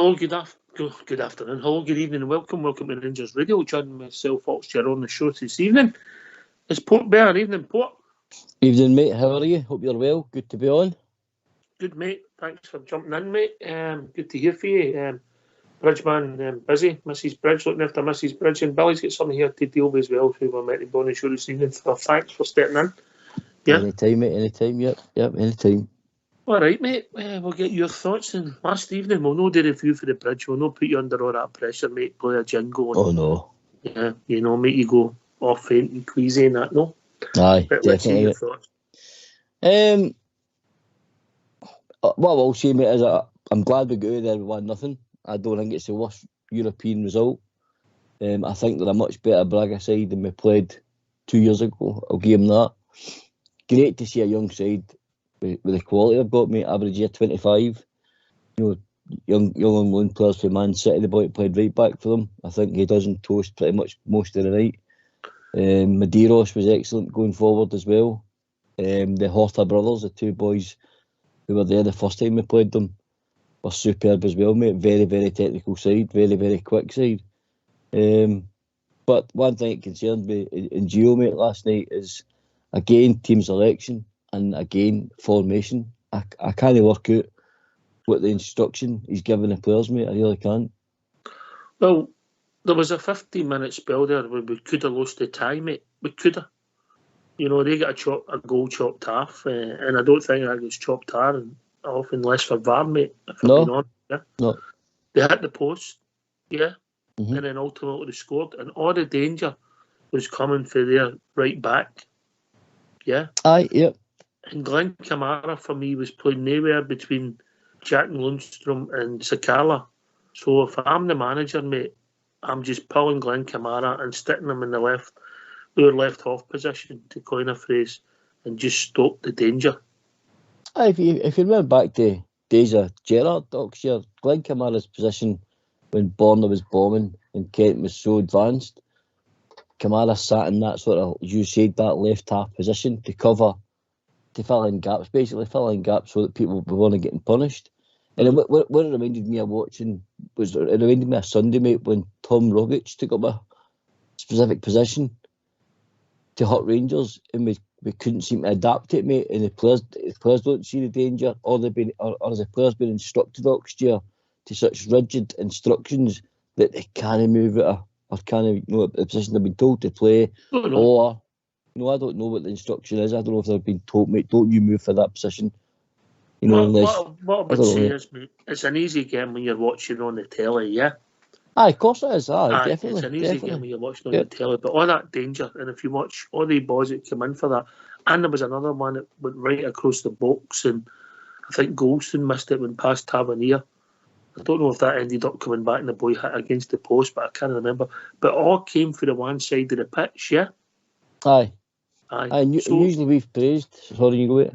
Hello, good afternoon. Hello, good evening, and welcome to Rangers Radio. Joining myself, Foxchair, on the show this evening is Port Bear. Evening, Port. Evening, mate. How are you? Hope you're well. Good to be on. Good, mate. Thanks for jumping in, mate. Good to hear from you. Bridgeman, busy. Mrs. Bridge, looking after Mrs. Bridge, and Billy's got something here to deal with as well, who we're meant to be on the show this evening. So thanks for stepping in. Yeah. Anytime, mate. Anytime. Yep. Anytime. All right, mate. We'll get your thoughts. And last evening, we'll not do the review for the Bridge. We'll not put you under all that pressure, mate. Play a jingle. Oh no. Yeah, make you go off faint and queasy and that. No. Aye, but definitely. Let's see your thoughts. What I will say, mate, is I'm glad we got out there with 1-0. I don't think it's the worst European result. I think they're a much better Braga side than we played 2 years ago. I'll give them that. Great to see a young side with the quality they've got, mate. Average year 25. Young on loan players for Man City. The boy played right back for them. I think he does in toast pretty much most of the night. Medeiros was excellent going forward as well. The Horta brothers, the two boys who were there the first time we played them, were superb as well, mate. Very, very technical side. Very, very quick side. But one thing that concerned me in Gio, mate, last night is, again, team selection and, again, formation. I can't work out what the instruction he's giving the players, mate. I really can't. Well, there was a 15-minute spell there where we could have lost the tie, mate. We could have. They got a goal chopped half, and I don't think that was chopped off unless for VAR, mate. If I'm being honest, yeah. No. They hit the post, yeah, Mm-hmm. and then ultimately they scored. And all the danger was coming for their right back, yeah. Aye, yep. And Glenn Kamara, for me, was playing nowhere between Jack Lundstrom and Sakala. So if I'm the manager, mate, I'm just pulling Glenn Kamara and sticking him in the left half position, to coin a phrase, and just stop the danger. If you remember back to days of Gerrard, Oxshire, Glenn Kamara's position when Borna was bombing and Kent was so advanced, Kamara sat in that sort of, you said, that left half position to fill in gaps, so that people weren't getting punished. And what it reminded me of watching was, it reminded me of Sunday, mate, when Tom Rogic took up a specific position to hurt Rangers, and we couldn't seem to adapt it, mate. And the players don't see the danger, or has the players been instructed Oxshire to such rigid instructions that they can't move it or can't, the position they've been told to play, or I don't know what the instruction is. I don't know if they've been told, mate, don't you move for that position. What I would say is, mate, it's an easy game when you're watching on the telly, yeah? Aye, of course it is. Definitely. It's an easy game when you're watching on the telly, but all that danger, and if you watch all the balls that come in for that, and there was another one that went right across the box, and I think Goldson missed it when past Tavernier. I don't know if that ended up coming back and the boy hit against the post, but I can't remember. But all came for the one side of the pitch, yeah? Aye. Usually we've praised... Sorry, you go it.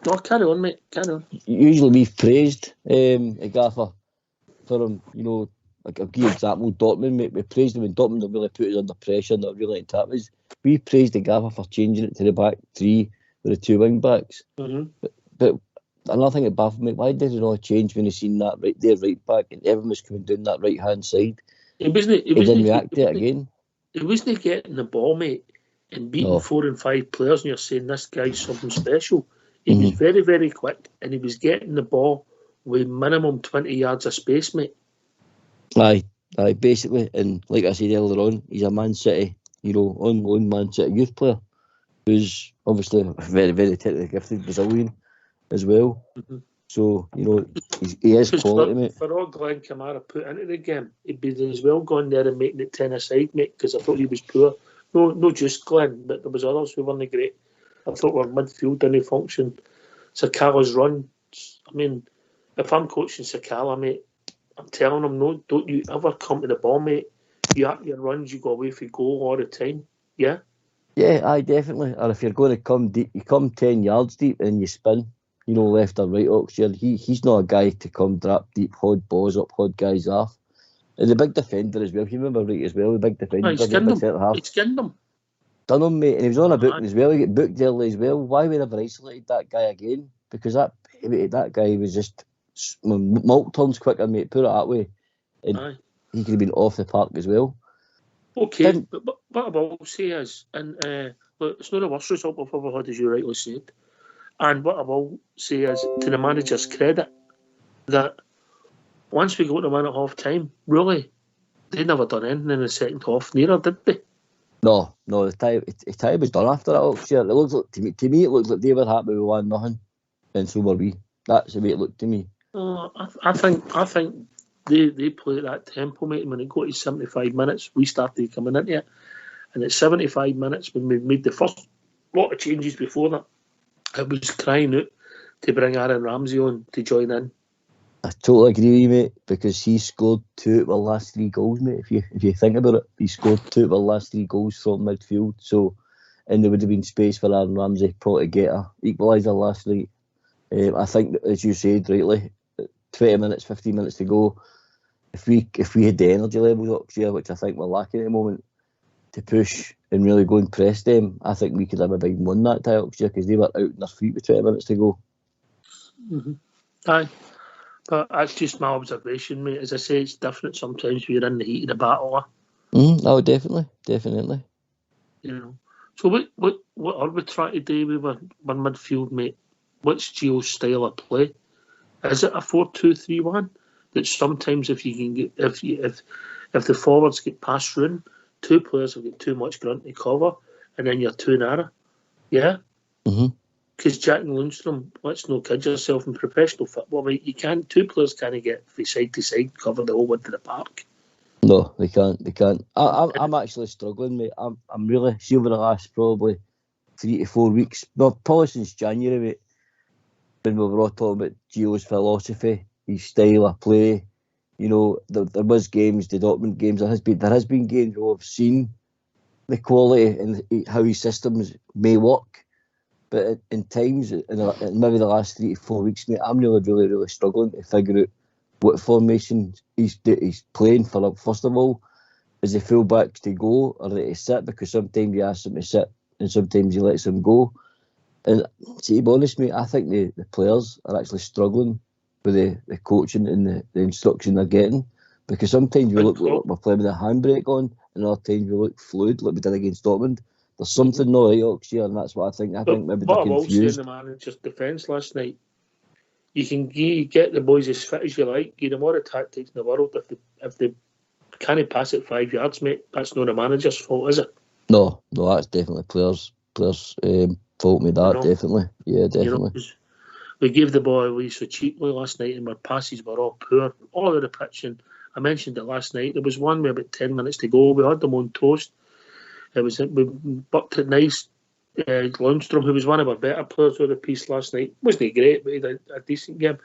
No, carry on, mate. Carry on. Usually we've praised a gaffer for him, I'll give you an example, Dortmund, mate. We praised him when Dortmund have really put us under pressure and not really tap us. We praised the gaffer for changing it to the back three with the two wing backs. Mm-hmm. But another thing that baffled me, why did it not change when he seen that right back and everyone was coming down that right hand side? He didn't react to it again. He wasn't getting the ball, mate, and beating 4 and 5 players, and you're saying this guy's something special. He was very, very quick, and he was getting the ball with minimum 20 yards of space, mate. Aye, basically. And like I said earlier on, he's a Man City, on loan Man City youth player, who's obviously very, very technically gifted Brazilian as well. Mm-hmm. So, he is quality, mate. For all Glenn Kamara put into the game, he'd be as well going there and making it 10 aside, mate, because I thought he was poor. No, just Glenn, but there was others who weren't great. I thought our midfield didn't function. Sakala's run, I mean, if I'm coaching Sakala, mate, I'm telling him, no, don't you ever come to the ball, mate. You have your runs, you go away for goal all the time. Yeah? Yeah, aye, definitely. Or if you're going to come deep, you come 10 yards deep and you spin, left or right, Oxford. He's not a guy to come drop deep, hod balls up, hod guys off. And the big defender as well, if you remember right as well, the big defender. He skinned him. Done him, mate, and he was on a booking as well. He got booked early as well. Why we never isolated that guy again? Because that guy was just Malk turns quicker, mate. Put it that way, and Aye. he could have been off the park as well. Okay, but what I will say is, and look, it's not the worst result we've ever had, as you rightly said. And what I will say is, to the manager's credit, that once we got them in at half time, really, they never done anything in the second half, neither did they? No, the tie was done after that. Oxford. It looks like to me, it looks like they were happy with 1-0, and so were we. That's the way it looked to me. I think they play at that tempo, mate. And when it got to 75 minutes, we started coming into it, and at 75 minutes, when we made the first lot of changes before that, it was crying out to bring Aaron Ramsey on to join in. I totally agree with you, mate, because he scored 2 of the last 3 goals, mate. If you think about it, he scored 2 of the last 3 goals from midfield. So, and there would have been space for Aaron Ramsey probably to get a equaliser last night. I think, as you said rightly, 20 minutes, 15 minutes to go. If we had the energy levels up here, which I think we're lacking at the moment, to push and really go and press them, I think we could have maybe won that tie up here because they were out on their feet with 20 minutes to go. Mm-hmm. Aye. But that's just my observation, mate. As I say, it's different sometimes when you're in the heat of the battle. Oh, definitely. You know. So what are we trying to do with one midfield, mate? What's Gio's style of play? Is it a 4-2-3-1? That sometimes if you can get if the forwards get past run, 2 players will get too much grunt to cover, and then you're too narrow. Yeah. Because Jack and Lundstrom, let's not kid yourself, in professional football, right, you can't. 2 players can't get from side to side, cover the whole width of the park. No, they can't. I'm actually struggling, mate. I'm really, see over the last probably 3 to 4 weeks, well, probably since January, mate, when we were all talking about Gio's philosophy, his style of play. You know, there was games, the Dortmund games. There has been games where I've seen the quality and how his systems may work, but in times, in maybe the last 3 to 4 weeks, mate, I'm really struggling to figure out what formation he's playing for. First of all, is the fullbacks to go or to sit? Because sometimes he asks them to sit and sometimes he lets them go. And to be honest, mate, I think the players are actually struggling with the coaching and the instruction they're getting. Because sometimes we look like we're playing with a handbrake on, and other times we look fluid like we did against Dortmund. There's something not right, Oxford, and that's what I think. I think maybe they're confused. What I will say in the manager's defence last night, you can get the boys as fit as you like, give them all the tactics in the world. If they can't pass it 5 yards, mate, that's not the manager's fault, is it? No, that's definitely players' fault with that, definitely. Yeah, definitely. You know, we gave the ball away so cheaply last night and our passes were all poor, all over the pitch. And I mentioned it last night. There was one with about 10 minutes to go. We had them on toast. We bucked it nice. Lundstrom, who was one of our better players of the piece last night, wasn't great, but he had a decent game.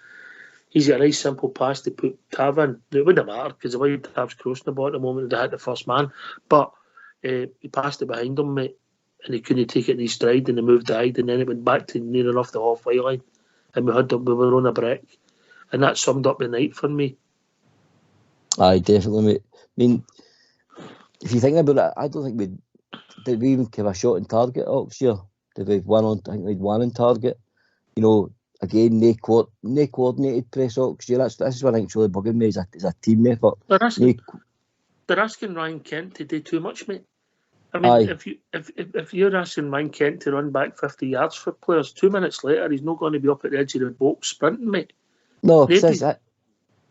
He's got a nice simple pass to put Tav in. It wouldn't matter because the way Tav's crossing the ball at the moment, they hit the first man. But he passed it behind him, mate, and he couldn't take it in his stride, and he moved wide, and then it went back to near enough the halfway line, and we were on a break, and that summed up the night for me. Aye, definitely, mate. I mean, if you think about it, I don't think did we even give a shot on target Oxford? Did we win on? I think we'd won on target. You know, again, no coordinated press Oxford. This is what I think's really bugging me is a team effort. They're asking Ryan Kent to do too much, mate. I mean, if you're asking Ryan Kent to run back 50 yards for players, 2 minutes later he's not going to be up at the edge of the box sprinting, mate. No, nobody's got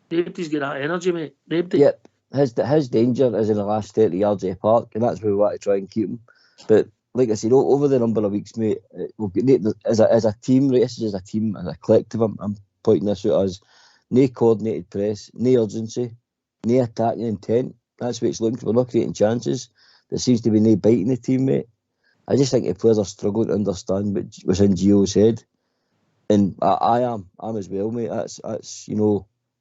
that energy, mate. Nobody. Yep. His danger is in the last 30 yards of the park, and that's where we want to try and keep him. But like I said, over the number of weeks, mate, we'll get as a team, this is as a team, as a collective, I'm pointing this out as no coordinated press, no urgency, no attacking intent. That's what it's looking for. We're not creating chances. There seems to be no bite in the team, mate. I just think the players are struggling to understand what's in Gio's head. And I am as well, mate. That's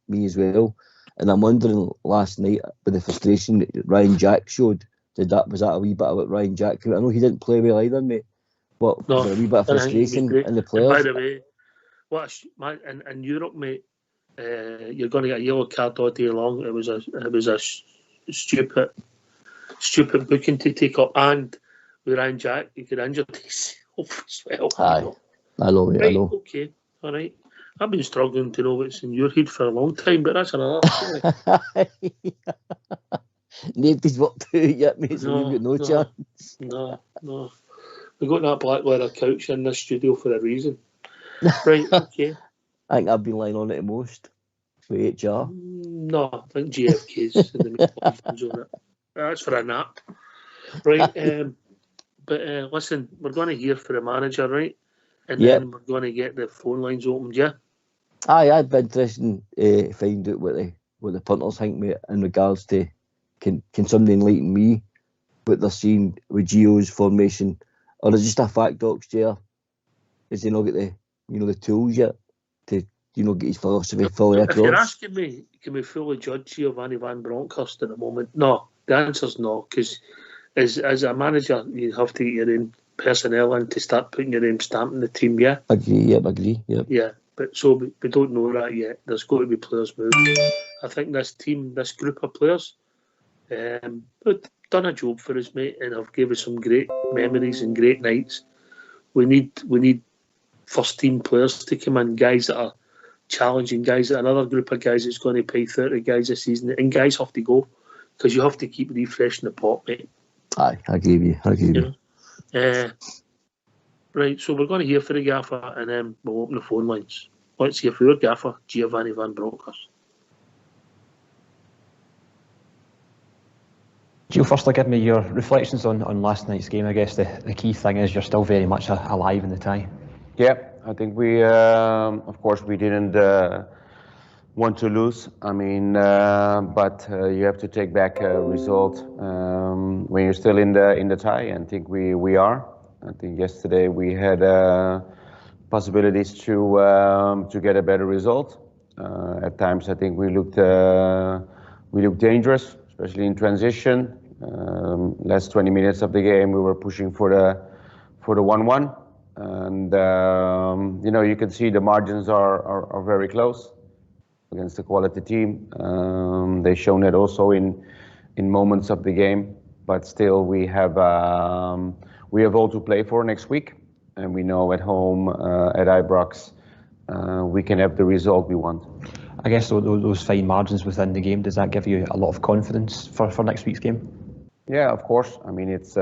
me as well. And I'm wondering last night with the frustration that Ryan Jack showed, was that a wee bit about Ryan Jack? I know he didn't play well either, mate. But was there a wee bit of frustration in the players? And by the way, in Europe, mate, you're going to get a yellow card all day long. It was a stupid booking to take up, and with Ryan Jack, he could injure himself as well. Aye, I know, mate. Right, I know. Okay, all right. I've been struggling to know what's in your head for a long time, but that's another story. Nobody's worked out yet, mate, so you've got no chance. No. We got that black leather couch in this studio for a reason. Right, okay. I think I've been lying on it the most for HR. No, I think GFK's in the main on it. That's for a nap. Right, but listen, we're going to hear from the manager, right? And then we're going to get the phone lines opened, yeah? Aye, I'd be interested to find out what the punters think, mate, in regards to can somebody enlighten me what they're seeing with Gio's formation, or is it just a fact, Docs, Jer? Is he not get the tools yet to get his philosophy fully across? If you're asking me, can we fully judge Giovanni Van Bronckhorst at the moment? No, the answer's no, because as a manager, you have to get your own personnel in to start putting your own stamp in the team, yeah? Agree, yep. Yeah, but so we don't know that yet. There's got to be players moved. I think this group of players, have done a job for us, mate, and have given us some great memories and great nights. We need first team players to come in, guys that are challenging, guys that another group of guys that's going to pay 30 guys a season, and guys have to go because you have to keep refreshing the pot, mate. Aye, I agree with you. Right, so we're going to hear from the gaffer and then we'll open the phone lines. Let's hear from your gaffer, Giovanni Van Bronckhorst. Gio, firstly, give me your reflections on last night's game. I guess the key thing is you're still very much alive in the tie. Yeah, I think we, of course, we didn't want to lose. I mean, but you have to take back a result when you're still in the tie, and I think we are. I think yesterday we had possibilities to get a better result. At times, I think we looked dangerous, especially in transition. Last 20 minutes of the game, we were pushing for the 1-1, and you can see the margins are very close against the quality team. They've shown it also in moments of the game, but still we have all to play for next week, and we know at home at Ibrox we can have the result we want. I guess those fine margins within the game, does that give you a lot of confidence for next week's game? Yeah, of course. I mean, it's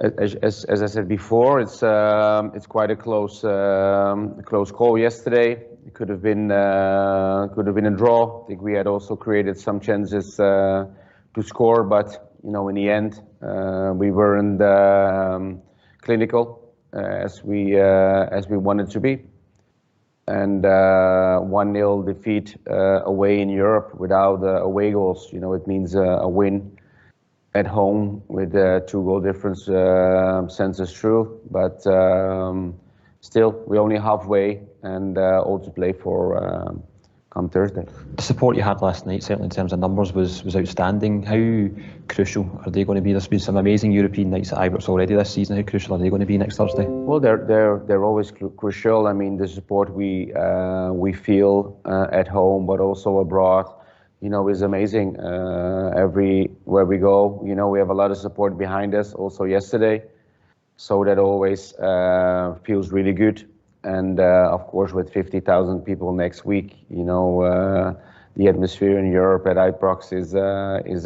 as I said before, it's quite a close call yesterday. It could have been a draw. I think we had also created some chances to score, but in the end we weren't clinical as we wanted to be. And 1-0 defeat away in Europe without away goals, it means a win at home with 2-goal difference sends us through. But still, we're only halfway, and all to play for come Thursday. The support you had last night, certainly in terms of numbers, was outstanding. How crucial are they going to be? There's been some amazing European nights at Ibrox already this season. How crucial are they going to be next Thursday? Well, they're always crucial. I mean, the support we feel at home, but also abroad, is amazing. Everywhere we go, we have a lot of support behind us. Also yesterday, so that always feels really good. And of course, with 50,000 people next week, the atmosphere in Europe at Ibrox is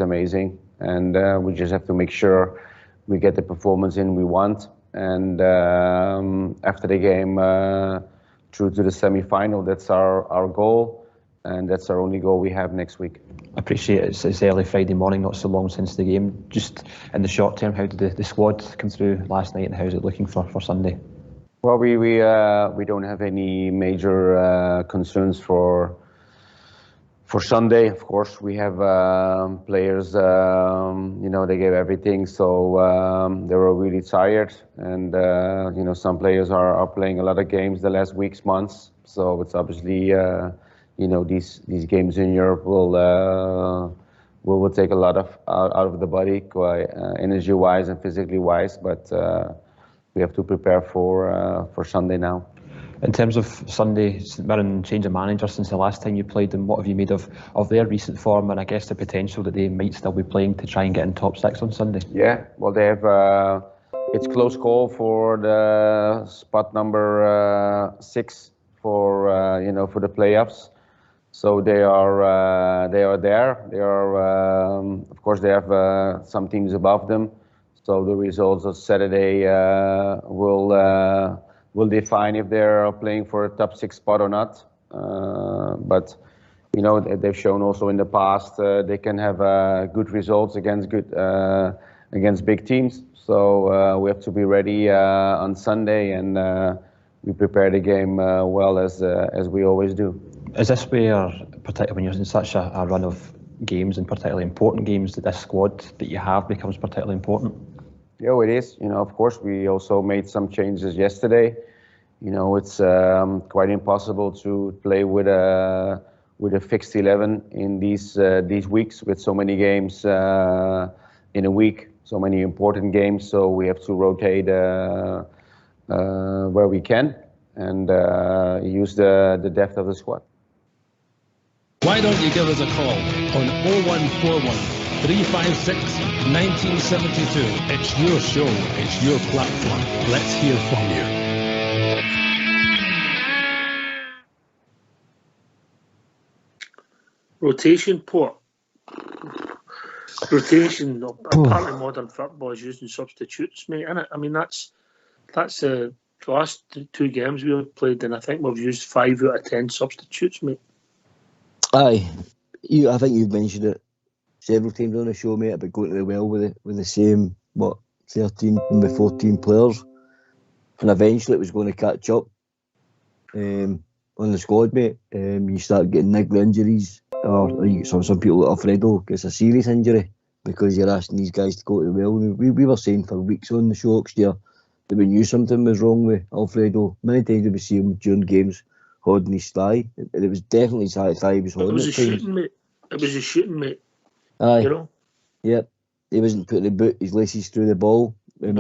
amazing, and we just have to make sure we get the performance in we want. And after the game, through to the semi-final, that's our goal, and that's our only goal we have next week. I appreciate it. It's early Friday morning, not so long since the game. Just in the short term, how did the squad come through last night, and how's it looking for Sunday? Well, we don't have any major concerns for Sunday. Of course, we have players. They gave everything, so they were really tired, and some players are playing a lot of games the last weeks, months. So it's obviously these games in Europe will take a lot of out of the body, energy wise and physically wise, but. We have to prepare for Sunday now. In terms of Sunday, St Mirren change of manager since the last time you played them, what have you made of their recent form, and I guess the potential that they might still be playing to try and get in top 6 on Sunday? Yeah, well, they have it's close call for the spot number 6 for for the playoffs. So they are there. They are of course they have some teams above them. So the results of Saturday will define if they're playing for a top 6 spot or not. But they've shown also in the past they can have good results against big teams. So we have to be ready on Sunday, and we prepare the game well as we always do. Is this where, particularly when you're in such a run of games and particularly important games, that this squad that you have becomes particularly important? Yeah, it is. Of course, we also made some changes yesterday. It's quite impossible to play with a fixed 11 in these weeks with so many games in a week, so many important games. So we have to rotate where we can and use the depth of the squad. Why don't you give us a call on 0141 356 1972. It's your show, it's your platform. Let's hear from you. Rotation, Port. Rotation, apart from modern football, is using substitutes, mate, innit? I mean, that's the last 2 games we've played, and I think we've used 5 out of 10 substitutes, mate. Aye, I think you've mentioned it several times on the show, mate, about going to the well with the same 13, maybe 14 players, and eventually it was going to catch up on the squad, mate. You start getting niggly injuries, or you get some people like Alfredo gets a serious injury because you're asking these guys to go to the well. We were saying for weeks on the show last year that we knew something was wrong with Alfredo. Many times we see him during games holding his thigh. It was definitely his thigh he was holding. It was a shooting, mate. It was a shooting, mate. Aye. Yep. He wasn't putting his laces through the ball. And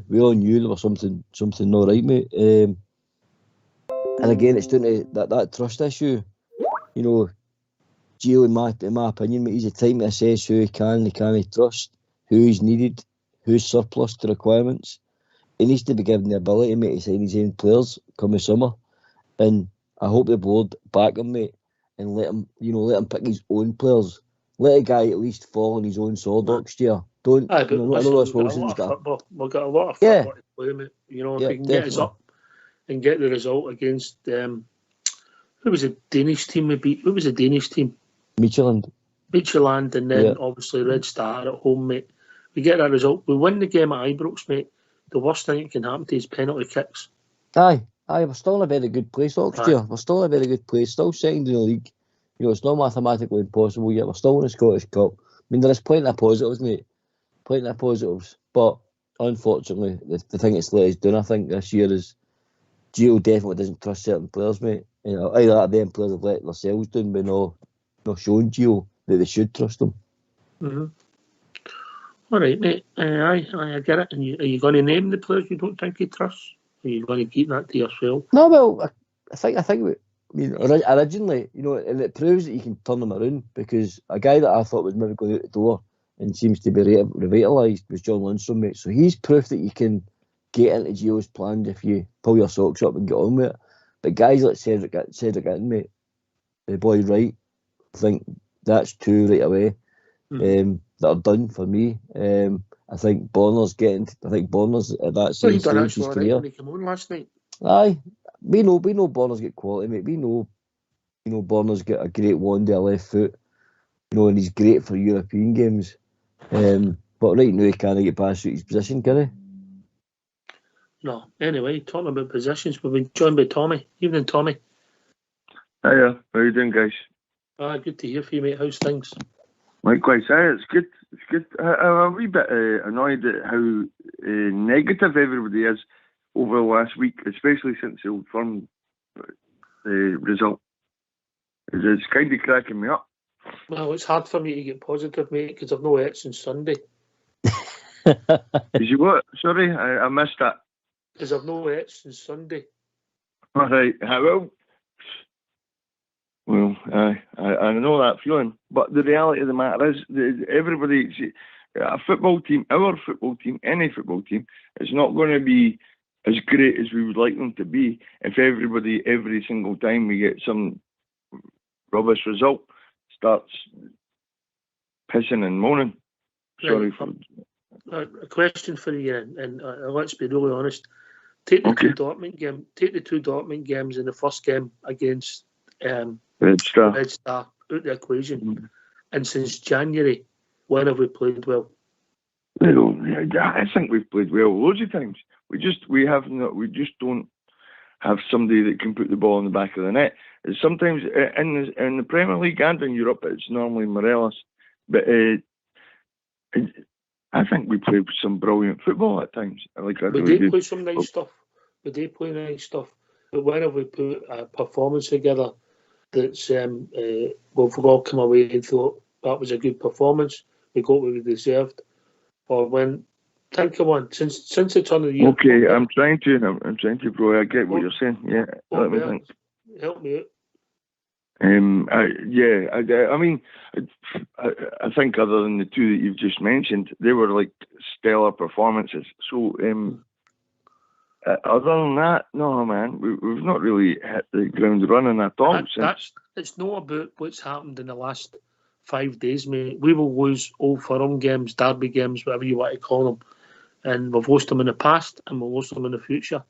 we all knew there was something not right, mate. And again, it's down to that trust issue. Gio, in my opinion, mate, he's the time to assess who he can't trust, who he's needed, who's surplus to requirements. He needs to be given the ability, mate, to sign his own players come the summer. And I hope the board back him, mate, and let him pick his own players. Let a guy at least fall on his own sword next year. Don't. Aye, but I know Ross Wilson's we've got a lot of football to play, mate. If we can get us up and get the result against who was the Danish team we beat? Who was the Danish team? Midtjylland, and then obviously Red Star at home, mate. We get that result. We win the game at Ibrox, mate. The worst thing that can happen to is penalty kicks. Aye, we're still in a very good place next year. We're still in a very good place. Still second in the league. It's not mathematically impossible yet. We're still in the Scottish Cup. I mean, there is plenty of positives, mate. Plenty of positives. But unfortunately, the thing that's let us down, I think, this year is Gio definitely doesn't trust certain players, mate. Either them players have let themselves down by not showing Gio that they should trust them. Mm-hmm. All right, mate. I get it. And are you going to name the players you don't think he trusts? Or are you going to keep that to yourself? No, well, I think. Originally, and it proves that you can turn them around, because a guy that I thought was maybe going out the door and seems to be revitalised was John Lundstrom, mate. So he's proof that you can get into Gio's plans if you pull your socks up and get on with it. But guys like Cedric Itten, mate, the boy Wright, I think that's 2 right away that are done for me. I think Bonner's at that same stage in his career. When he came on last night. Aye. We know Bonner's got quality, mate. We know Bonner's got a great wonder left foot, and he's great for European games. But right now he can't get past his position, can he? No. Anyway, talking about positions, we've been joined by Tommy. Evening, Tommy. Hiya, how you doing, guys? Good to hear from you, mate. How's things? Likewise, it's good. It's good. I'm a wee bit annoyed at how negative everybody is over the last week, especially since the Old Firm result. It's kind of cracking me up. Well, it's hard for me to get positive, mate, because I've no X on Sunday. Is you what? Sorry, I missed that. Because I've no X on Sunday. All right, well, I know that feeling, but the reality of the matter is, everybody, a football team, our football team, any football team, is not going to be as great as we would like them to be, if everybody, every single time we get some rubbish result, starts pissing and moaning. Sorry for... A question for you, and let's be really honest. Take the two Dortmund games in the first game against Red Star out the equation. And since January, when have we played well? I think we've played well loads of times. We just don't have somebody that can put the ball in the back of the net. Sometimes in the Premier League and in Europe, it's normally Morelos, but I think we played some brilliant football at times. We did play some nice stuff. But when have we put a performance together that's we've all come away and thought that was a good performance, we got what we deserved? Or when, think of one, since the turn of the year. Okay, I'm trying to, bro. I get what you're saying. Yeah, let me think. Help me out. I mean, I think other than the two that you've just mentioned, they were like stellar performances. So, other than that, no, man, we've not really hit the ground running at all. It's not about what's happened in the last 5 days, mate. We will lose Old Firm games, derby games, whatever you want to call them, and we've lost them in the past, and we'll lose them in the future.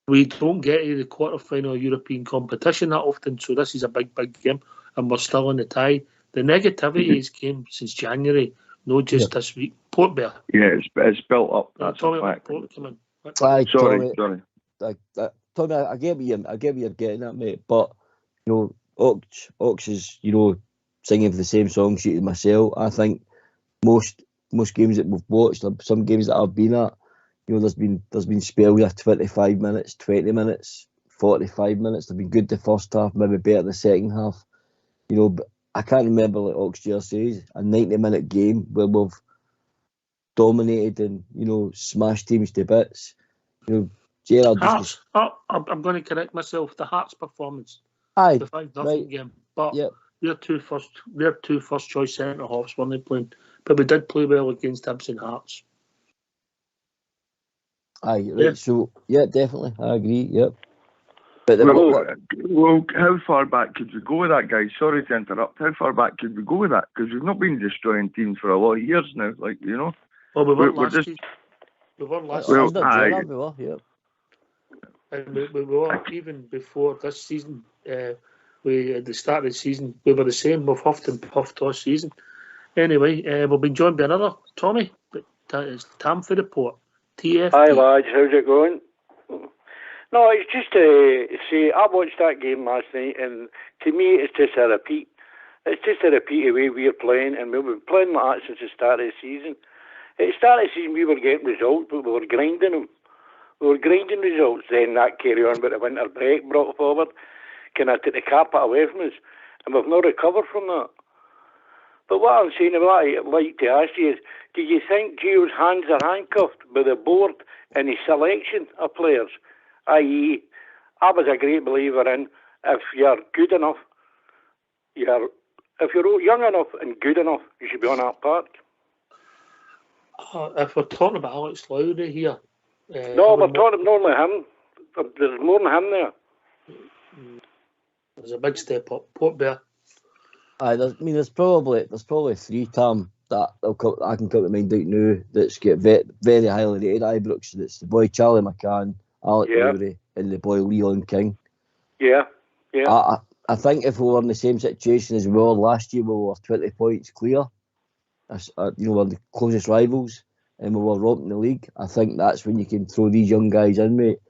We don't get to the quarter-final European competition that often, so this is a big, big game, and we're still in the tie. The negativity has came since January, not just this week. Port Bear. Yeah, it's built up. That's a fact. Sorry. Tommy, I get what you're getting at, mate. But Ox is singing the same song sheet as myself. I think most games that we've watched, some games that I've been at, there's been spells of 25 minutes, 20 minutes, 45 minutes. They've been good the first half, maybe better the second half. But I can't remember, like Oxjare says, a 90-minute game where we've dominated and smashed teams to bits. Gerrard Hearts. I'm going to correct myself. The Hearts performance. Aye, the 5-0 game, but their two first choice centre halves weren't they playing, but we did play well against Hibs and Hearts. Aye, right. Yeah. So definitely, I agree. Yep. But well, how far back could we go with that, guys? Sorry to interrupt. How far back could we go with that? Because we've not been destroying teams for a lot of years now. Well, we were last season. We were last season. We were, yeah. And we were even before this season. We at the start of the season we were the same. We've huffed and puffed all season. Anyway, we've been joined by another Tommy, but it's Tam for the Port. TFP. Hi lads, how's it going? No, it's just to say I watched that game last night, and to me it's just a repeat. It's just a repeat of the way we're playing, and we've been playing like that since the start of the season. At the start of the season we were getting results, but we were grinding them. We were grinding results, then that carry on with the winter break brought forward, kind of took the carpet away from us, and we've not recovered from that. But what I'm saying, what I'd like to ask you is, do you think Gio's hands are handcuffed by the board in his selection of players? I.e., I was a great believer in, if you're good enough, if you're young enough and good enough, you should be on that park. If we're talking about Alex Lowry here... no, we're talking normally him. There's more than him there. There's a big step up. Port Bear. There's probably 3 Tam that I can come to mind out now that's get very highly rated. Ibrox. It's the boy Charlie McCann, Alex Lowry, and the boy Leon King. Yeah. I think if we were in the same situation as we were last year, we were 20 points clear. We're the closest rivals, and we were romping the league. I think that's when you can throw these young guys in, mate.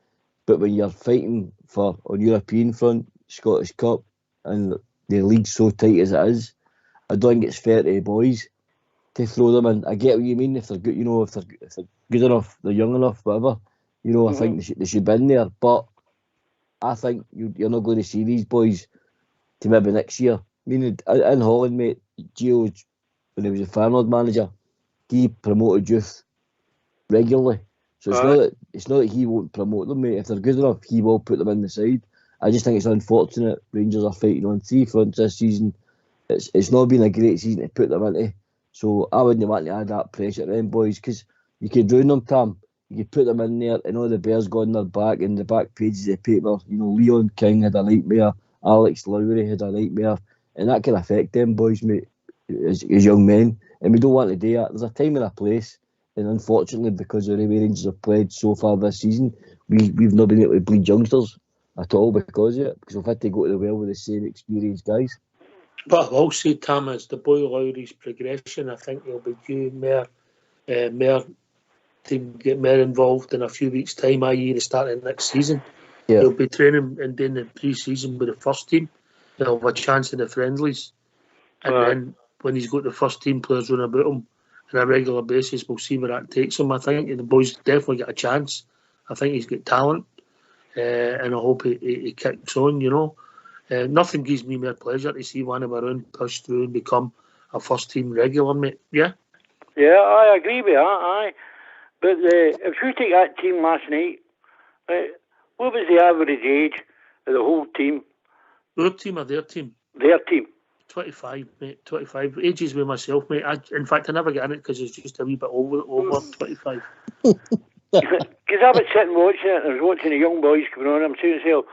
But when you're fighting for on European front, Scottish Cup, and the league's so tight as it is, I don't think it's fair to the boys to throw them in. I get what you mean. If they're good, if they're good enough, they're young enough, whatever. I think they should be in there. But I think you're not going to see these boys to maybe next year. I mean, in Holland, mate, Gio, when he was a Feyenoord manager, he promoted youth regularly. So it's not that he won't promote them, mate. If they're good enough, he will put them in the side. I just think it's unfortunate Rangers are fighting on 3 fronts this season. It's not been a great season to put them into. So I wouldn't want to add that pressure to them boys, because you could ruin them, Tam. you put them in there, and all the Bears go on their back, and the back pages of the paper, Leon King had a nightmare, Alex Lowry had a nightmare, and that can affect them boys, mate, as young men, and we don't want to do that. There's a time and a place, and unfortunately, because of the way Rangers have played so far this season, we've not been able to bleed youngsters at all because of it, because we've had to go to the well with the same experienced guys. But I've also, Tam, as the boy Lowry's progression, I think he'll be due more to get more involved in a few weeks' time, i.e. the start of next season. Yeah. He'll be training and doing the pre-season with the first team. He'll have a chance in the friendlies. And then when he's got the first team players running about him on a regular basis, we'll see where that takes him. I think the boy's definitely got a chance. I think he's got talent. And I hope he kicks on, Nothing gives me more pleasure to see one of our own push through and become a first team regular, mate. Yeah? Yeah, I agree with that, aye. But if you take that team last night, what was the average age of the whole team? Our team or their team? Their team. 25, mate. 25. Ages with myself, mate. In fact, I never get in it because it's just a wee bit over 25. Because I was sitting watching it, and I was watching the young boys coming on. I'm saying to myself,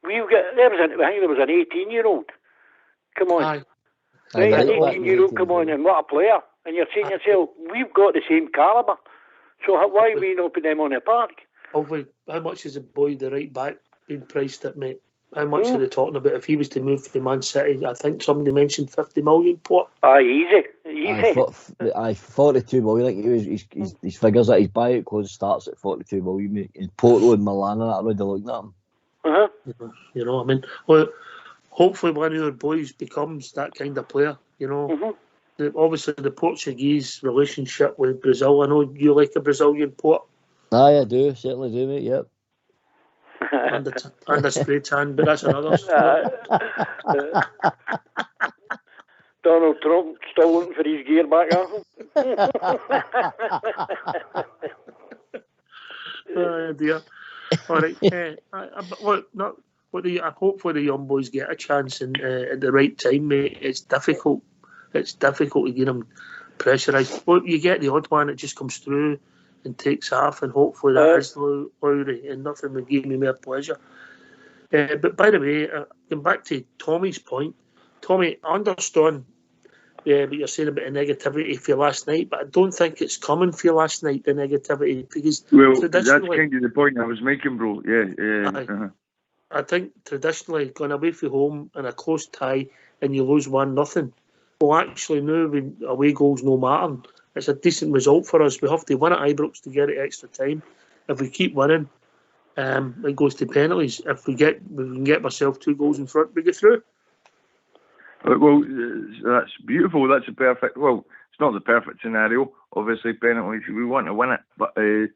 I think there was an 18-year-old. Come on. Aye. Right, an 18-year-old, come on, and what a player. And you're saying to yourself, we've got the same calibre. So why are we not putting them on the park? How much is a boy, the right back, being priced at, mate? How much are they talking about? If he was to move to Man City, I think somebody mentioned 50 million, Port. Aye, easy. Aye, 42 million. I think his figures that his buyout clause starts at 42 million, mate. In Porto and Milan, and that already looking at him. You know what I mean? Well, hopefully one of our boys becomes that kind of player, Obviously, the Portuguese relationship with Brazil, I know you like a Brazilian Port. Aye, I do. Certainly do, mate, yep. and a spray tan, but that's another story. Donald Trump still looking for his gear back, Oh dear. All right. Hopefully the young boys get a chance at the right time, mate. It's difficult. It's difficult to get them pressurised. Well, you get the odd one that just comes through and takes off, and hopefully that is Lowry, and nothing would give me more pleasure. But by the way, going back to Tommy's point, Tommy, I understand what you're saying about the negativity for last night, but I don't think it's coming for last night, the negativity, because that's kind of the point I was making, bro. Yeah. I think traditionally going away from home in a close tie and you lose 1-0. Well, actually now when away goals no matter, it's a decent result for us. We have to win at Ibrox to get it extra time. If we keep winning, it goes to penalties. If we can get ourselves 2 goals in front, we get through. Well, that's beautiful. That's a perfect. Well, it's not the perfect scenario. Obviously, penalties. We want to win it, but I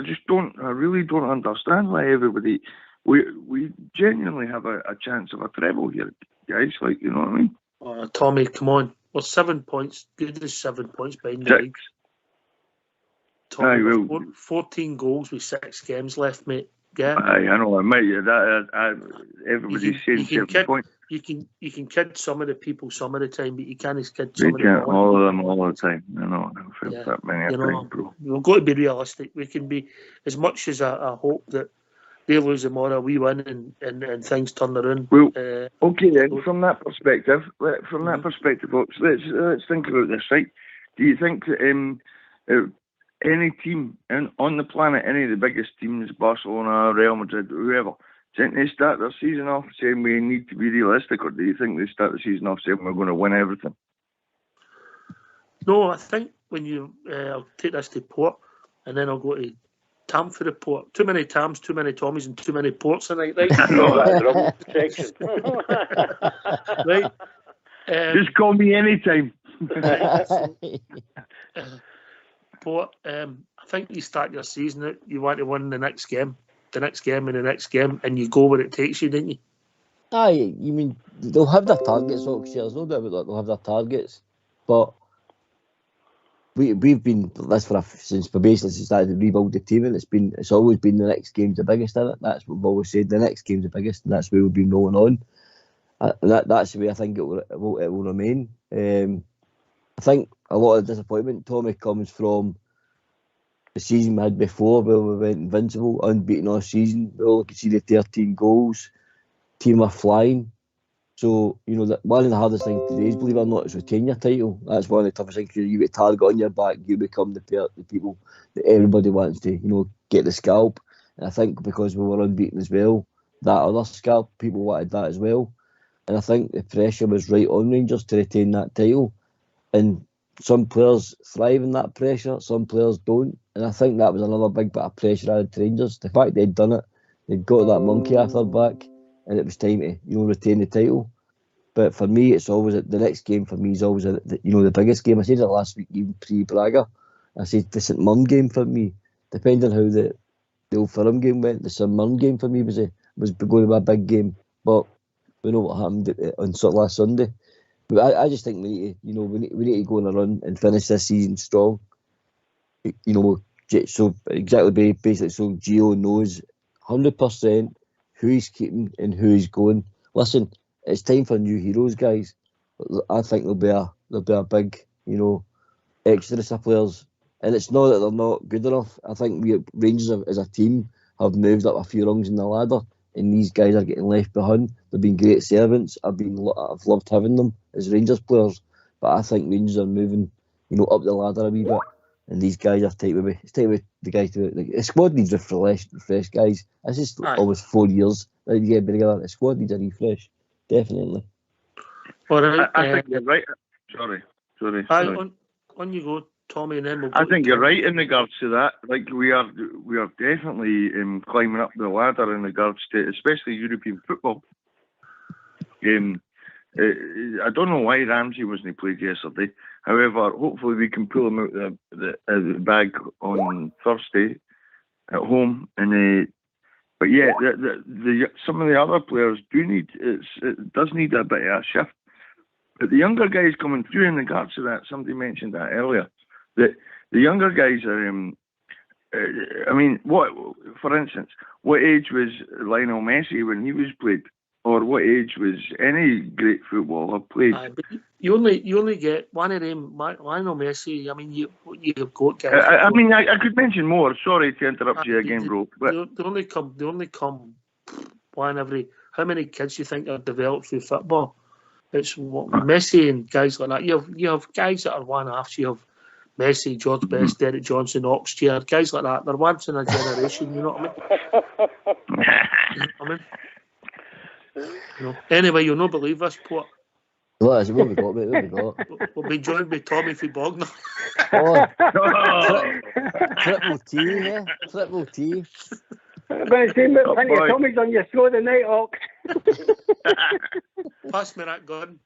just don't. I really don't understand why everybody. We genuinely have a chance of a treble here, guys. Like, you know what I mean? Tommy, come on. We're 7 points. Good as 7 points behind the league. Tommy, 14 goals with 6 games left, mate. Yeah. I know. I might. Everybody's saying 7 points. You can kid some of the people some of the time, but you can't kid some of them all the time. I know. I feel that many times, bro. We've got to be realistic. We can be, as much as I hope that they lose tomorrow, we win and things turn around. Well, okay then. From that perspective, folks, let's think about this, right? Do you think that any team on the planet, any of the biggest teams, Barcelona, Real Madrid, whoever, do you think they start their season off saying we need to be realistic, or do you think they start the season off saying we're going to win everything? No, I think when you I'll take this to Port, and then I'll go to Tam for the Port. Too many Tams, too many Tommies, and too many Ports tonight, right? Right. Just call me anytime. Port, I think you start your season out, you want to win the next game, and the next game, and you go where it takes you, didn't you? Aye, you mean they'll have their targets, obviously. There's no doubt about that. They'll have their targets, but we've been this since we basically started to rebuild the team, and it's always been the next game's the biggest, isn't it? That's what we've always said. The next game's the biggest, and that's where we've been rolling on. That's the way I think it will remain. I think a lot of disappointment, Tommy, comes from the season we had before, where we went invincible, unbeaten all season. We all could see the 13 goals. Team were flying. So, one of the hardest things today is, believe it or not, is retain your title. That's one of the toughest things. You get target on your back, you become the people that everybody wants to, get the scalp. And I think because we were unbeaten as well, that other scalp, people wanted that as well. And I think the pressure was right on Rangers to retain that title. And some players thrive in that pressure, some players don't. And I think that was another big bit of pressure added to Rangers. The fact they'd done it, they'd got that monkey off their back, and it was time to, retain the title. But for me, it's always the next game for me is always the biggest game. I said it last week, even pre-Braga. I said the St Mirren game for me, depending on how the Old Firm game went, the St Mirren game for me was going to be a big game. But we know what happened on last Sunday. But I just think we need to, we need to go on a run and finish this season strong. So exactly, basically, so Gio knows 100% who he's keeping and who he's going. Listen, it's time for new heroes, guys. I think there'll be a big, exodus of players, and it's not that they're not good enough. I think we Rangers as a team have moved up a few rungs in the ladder, and these guys are getting left behind. They've been great servants. I've loved having them as Rangers players, but I think Rangers are moving, up the ladder a wee bit, and these guys are tight with me. It's tight with the guys to the squad needs refresh guys. It's just always 4 years that you get together. The squad needs a refresh. Definitely. All right. I think you're right. Sorry. On you go, Tommy, and then we'll go. I think you're right in regards to that. Like we are definitely climbing up the ladder in regards to, especially European football. I don't know why Ramsey wasn't played yesterday. However, hopefully we can pull him out the bag on Thursday at home. But yeah, some of the other players it does need a bit of a shift. But the younger guys coming through in regards to that, somebody mentioned that earlier. That the younger guys are. For instance, what age was Lionel Messi when he was played, or what age was any great footballer played? But you only get one of them, Lionel Messi. I mean, you've got guys. I could mention more. Sorry to interrupt you again, bro. But they only come one every. How many kids do you think are developed through football? It's Messi and guys like that. You have guys that are one half. You have Messi, George Best, Derek Johnson, Oxchair, guys like that. They're once in a generation. You know what I mean? Anyway, you'll not believe this, Port. What have we got, mate? What have we got? We'll be joined by Tommy Bogner. Triple T, yeah? Triple T. I'm going to say plenty of Tommy's on your show tonight, Ox. Pass me that gun.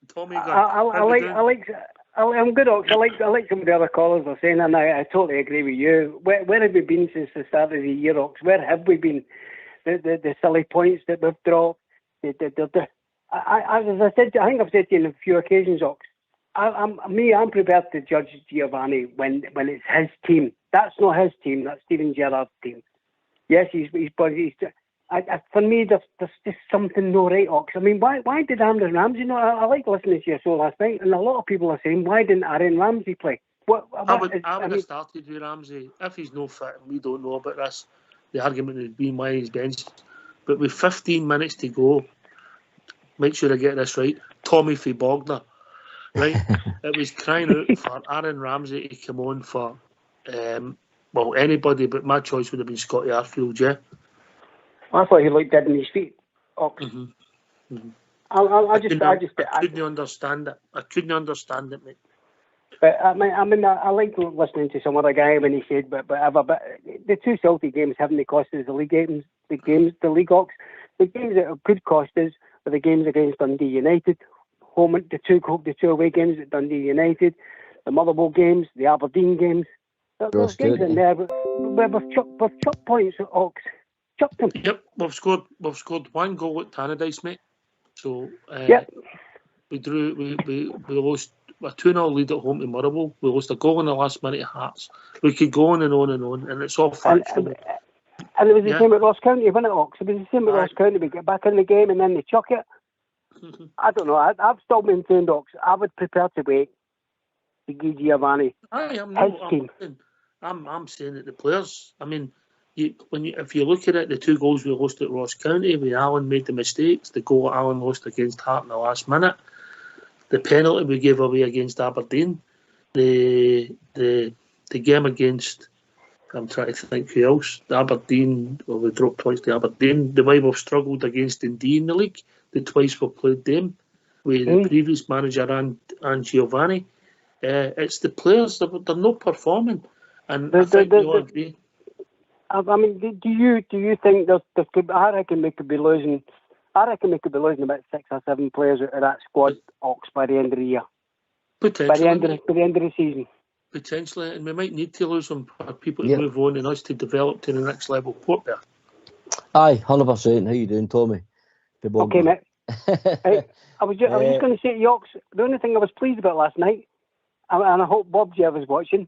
Tommy gun. I'm good, Ox. I like some of the other callers are saying, and I totally agree with you. Where have we been since the start of the year, Ox? Where have we been? The silly points that we've dropped. As I said, I think I've said to you on a few occasions, Ox. I'm prepared to judge Giovanni when it's his team. That's not his team. That's Steven Gerrard's team. Yes, he's for me, there's just something no right, Ox. I mean, why did Aaron Ramsey? I like listening to your show last night, and a lot of people are saying, why didn't Aaron Ramsey play? I would have started with Ramsey if he's no fit, and we don't know about this. The argument would be why he's benched. But with 15 minutes to go, make sure I get this right. Tommy Bogner, right? It was crying out for Aaron Ramsey to come on for, anybody, but my choice would have been Scotty Arfield, yeah. I thought he looked dead in his feet, Ox. Mm-hmm. Mm-hmm. I couldn't understand it. I couldn't understand it, mate. But I like listening to some other guy when he said, but the two Celtic games haven't cost us the league games, the league, Ox. The games that could cost us were the games against Dundee United, the two away games at Dundee United, the Motherwell games, the Aberdeen games. Those games in there, we've chucked points, Ox. Chucked them. Yep, we've scored one goal at Tannadice, mate. So we lost a 2-0 lead at home to Motherwell. We lost a goal in the last minute at Hearts. We could go on, and it's all factual. And it was the same at Ross County, wasn't it, Ox? It was the same at Ross County. We get back in the game and then they chuck it. I don't know. I've still maintained, Ox. I would prepare to wait. Giovanni. I'm saying that the players. I mean, if you look at it, the 2 goals we lost at Ross County, where Allen made the mistakes. The goal that Allen lost against Hart in the last minute. The penalty we gave away against Aberdeen. The game against. I'm trying to think who else. The Aberdeen, we dropped twice to Aberdeen. The way we've struggled against Dundee in the league, the twice we've played them, with the previous manager and Giovanni. It's the players, they're not performing. And I think we all agree. I mean, do you think there could? I reckon we could be losing about 6 or 7 players out of that squad, Ox, by the end of the year. Potentially. By the end of the season. Potentially, and we might need to lose them for people to move on and us to develop to the next level. Port there. Aye, 100%. How you doing, Tommy? Okay, mate. I was just going to say to you, Ox, the only thing I was pleased about last night, and I hope Bob Jeff was watching,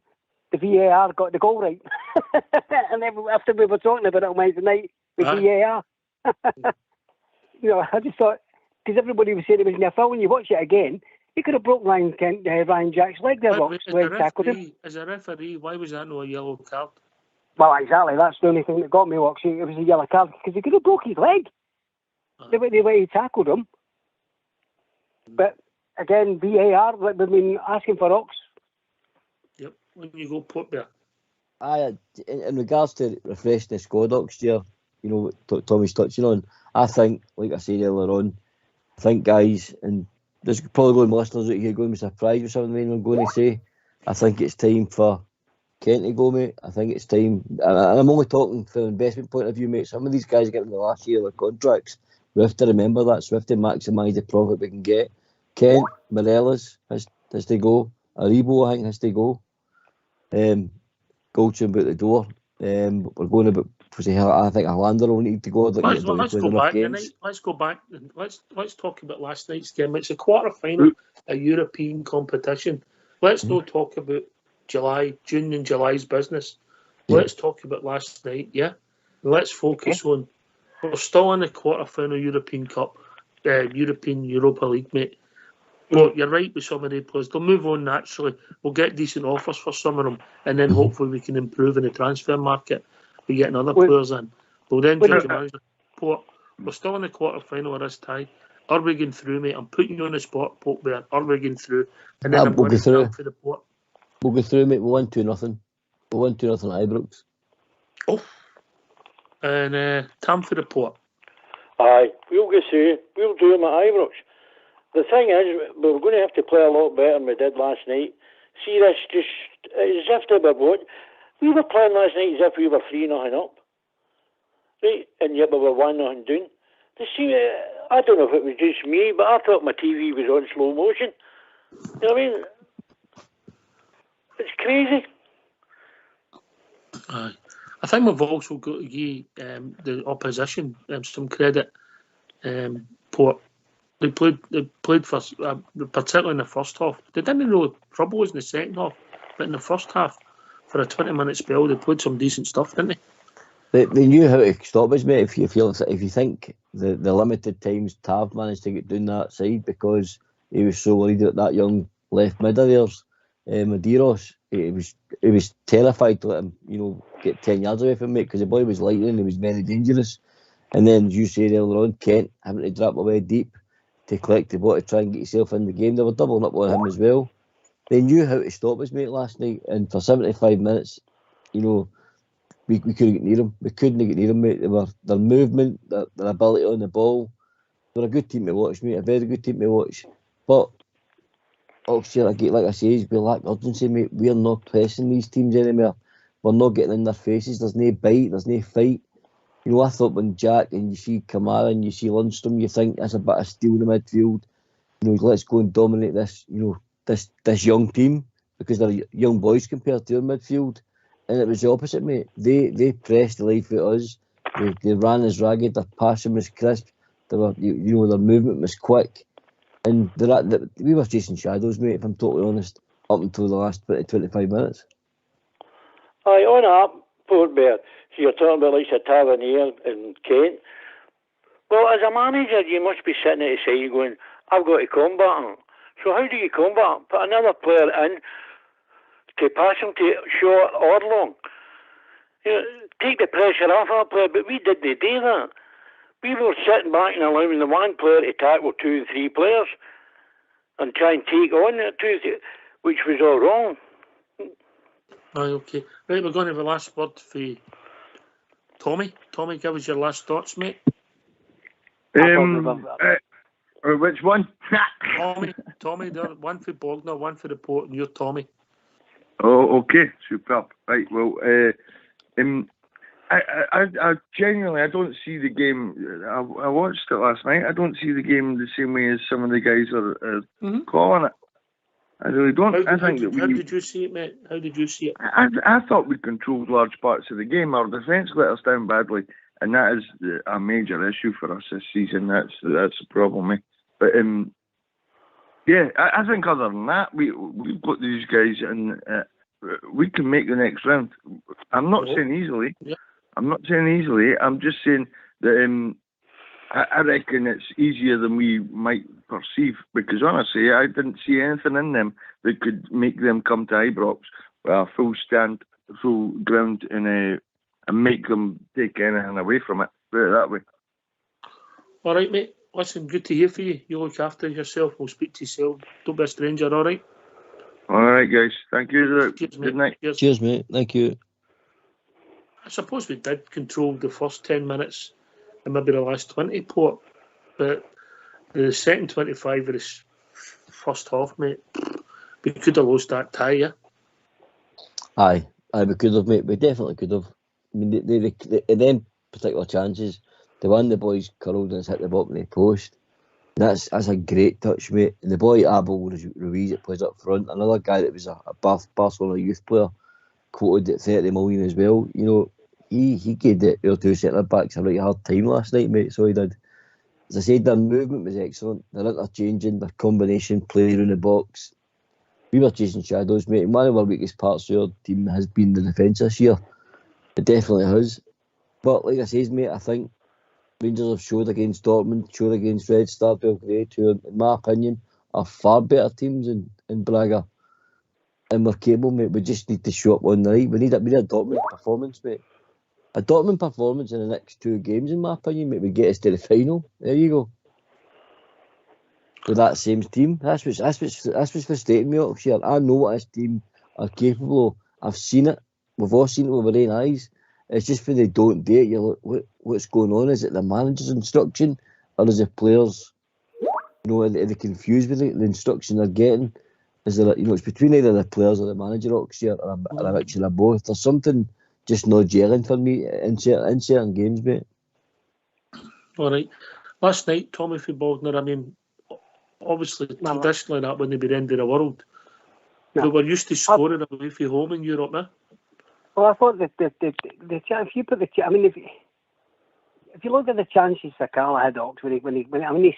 the VAR got the goal right. And after we were talking about it on Wednesday night, the VAR. I just thought, because everybody was saying it was near foul, when you watch it again, he could have broke Ryan Jack's leg there, Ox, when he tackled him. As a referee, why was that no a yellow card? Well, exactly. That's the only thing that got me, Ox. It was a yellow card, because he could have broke his leg. The way he tackled him. But again, VAR, we've been asking for Ox. Yep, when you go Port there. In regards to refreshing the squad, Ox, here, Tommy's touching on, I think, like I said earlier on, I think, guys, and there's probably going to be listeners out here going to be surprised with something I'm going to say. I think it's time for Kent to go, mate. I think it's time, and I'm only talking from an investment point of view, mate. Some of these guys are getting the last year of their contracts. We have to remember that, so we have to maximise the profit we can get. Kent, Morelos has to go. Aribo, I think, has to go. Goldson about the door. We're going about. I think Hollander will need to go. Let's go back tonight. Let's go back. Let's talk about last night's game. It's a quarter final, a European competition. Let's not talk about June and July's business. Let's talk about last night. Yeah, let's focus on. We're still in the quarter final European Cup, European Europa League, mate. But you're right with some of the players. They'll move on naturally. We'll get decent offers for some of them, and then hopefully we can improve in the transfer market. We're getting other players in. We'll then try to manage the Port. We're still in the quarter final of this tie. Are we going through, mate? I'm putting you on the spot, Port there. Are we going through? And then I'm going to go for the Port. We'll go through, mate. We'll win 2-0. We'll win 2-0 at Ibrox. Oh. And time for the Port. Aye, we'll go through. We'll do them at Ibrox. The thing is, we're going to have to play a lot better than we did last night. See, this just as if they were what we were playing last night, as if we were 3-0 up, right? And yet we were 1-0 down. I don't know if it was just me, but I thought my TV was on slow motion. You know what I mean? It's crazy. Aye. I think we've also got to give the opposition some credit. Port. They played for, particularly in the first half. They didn't really trouble us in the second half, but in the first half, for a 20-minute spell, they played some decent stuff, didn't they? They knew how to stop us, mate. If you think the limited times Tav managed to get down that side because he was so worried at that young left mid of theirs, Medeiros, he was terrified to let him, get 10 yards away from me because the boy was lightning. He was very dangerous. And then, as you said earlier on, Kent having to drop away deep to collect the ball to try and get yourself in the game. They were doubling up on him as well. They knew how to stop us, mate, last night. And for 75 minutes, we couldn't get near them. We couldn't get near them, mate. Their movement, their ability on the ball. They're a good team to watch, mate. A very good team to watch. But obviously, like I say, we lack urgency, mate. We're not pressing these teams anymore. We're not getting in their faces. There's no bite. There's no fight. I thought when Jack and you see Kamara and you see Lundstrom, you think that's a bit of steel in the midfield. Let's go and dominate this, this young team because they're young boys compared to our midfield. And it was the opposite, mate. They pressed the life out of us. They ran us ragged. Their passing was crisp. Their movement was quick. And we were chasing shadows, mate, if I'm totally honest, up until the last 20-25 minutes. Aye, on up, Port Bear. So you're talking about like a Tavernier and Kent. Well, as a manager, you must be sitting at the side going, I've got to combat him. So how do you combat? Put another player in to pass him to short or long. Take the pressure off our player, but we didn't do that. We were sitting back and allowing the one player to tackle 2 and 3 players and try and take on the 2, which was all wrong. Okay. Right, we're going to have the last word for Tommy. Tommy, give us your last thoughts, mate. Which one? Tommy, one for Bogner, one for the port, and you're Tommy. Oh, okay, superb. Right, well, I genuinely, I don't see the game. I watched it last night. I don't see the game the same way as some of the guys are calling it. I really don't. How did you see it, mate? How did you see it? I thought we controlled large parts of the game. Our defence let us down badly, and that is a major issue for us this season. That's a problem, mate. But yeah, I think other than that, we've got these guys, and we can make the next round. I'm not saying easily. Yeah. I'm not saying easily. I'm just saying that I reckon it's easier than we might perceive, because honestly, I didn't see anything in them that could make them come to Ibrox with a full ground, and make them take anything away from it. Put it that way. All right, mate. Listen, good to hear from you. You look after yourself. We'll speak to yourself. Don't be a stranger, all right? All right, guys. Thank you. Cheers, good night. Cheers, mate. Thank you. I suppose we did control the first 10 minutes and maybe the last 20, Port. But the second 25 of this first half, mate, we could have lost that tie, yeah? Aye, we could have, mate. We definitely could have. I mean, in them particular chances, the one the boys curled and it's hit the bottom of the post. That's a great touch, mate. And the boy Abel Ruiz that plays up front, another guy that was a Barcelona youth player, quoted at 30 million as well. You know, he gave the 2 centre backs a right hard time last night, mate. So he did. As I said, their movement was excellent. Their interchanging, their combination play around the box. We were chasing shadows, mate. And one of our weakest parts of our team has been the defence this year. It definitely has. But like I said, mate, I think Rangers have showed against Dortmund, showed against Red Star Belgrade, who, in my opinion, are far better teams in Braga. And we're capable, mate. We just need to show up on the night. We need a Dortmund performance, mate. A Dortmund performance in the next 2 games, in my opinion, mate, would get us to the final. There you go. With that same team. That's what's frustrating me up here. I know what this team are capable of. I've seen it. We've all seen it with our own eyes. It's just when they don't do it, you're like, what's going on? Is it the manager's instruction, or is it players? Are they confused with the instruction they're getting? Is there, it's between either the players or the manager, Oxford, or a mixture of both. There's something just not gelling for me in certain games, mate. All right. Last night, Tommy Bogner, I mean, obviously, traditionally, that wouldn't be the end of the world. No. We were used to scoring away from home in Europe, now. Well, I thought that the chance, if you put I mean, if you look at the chances Sakala had, Ox, when he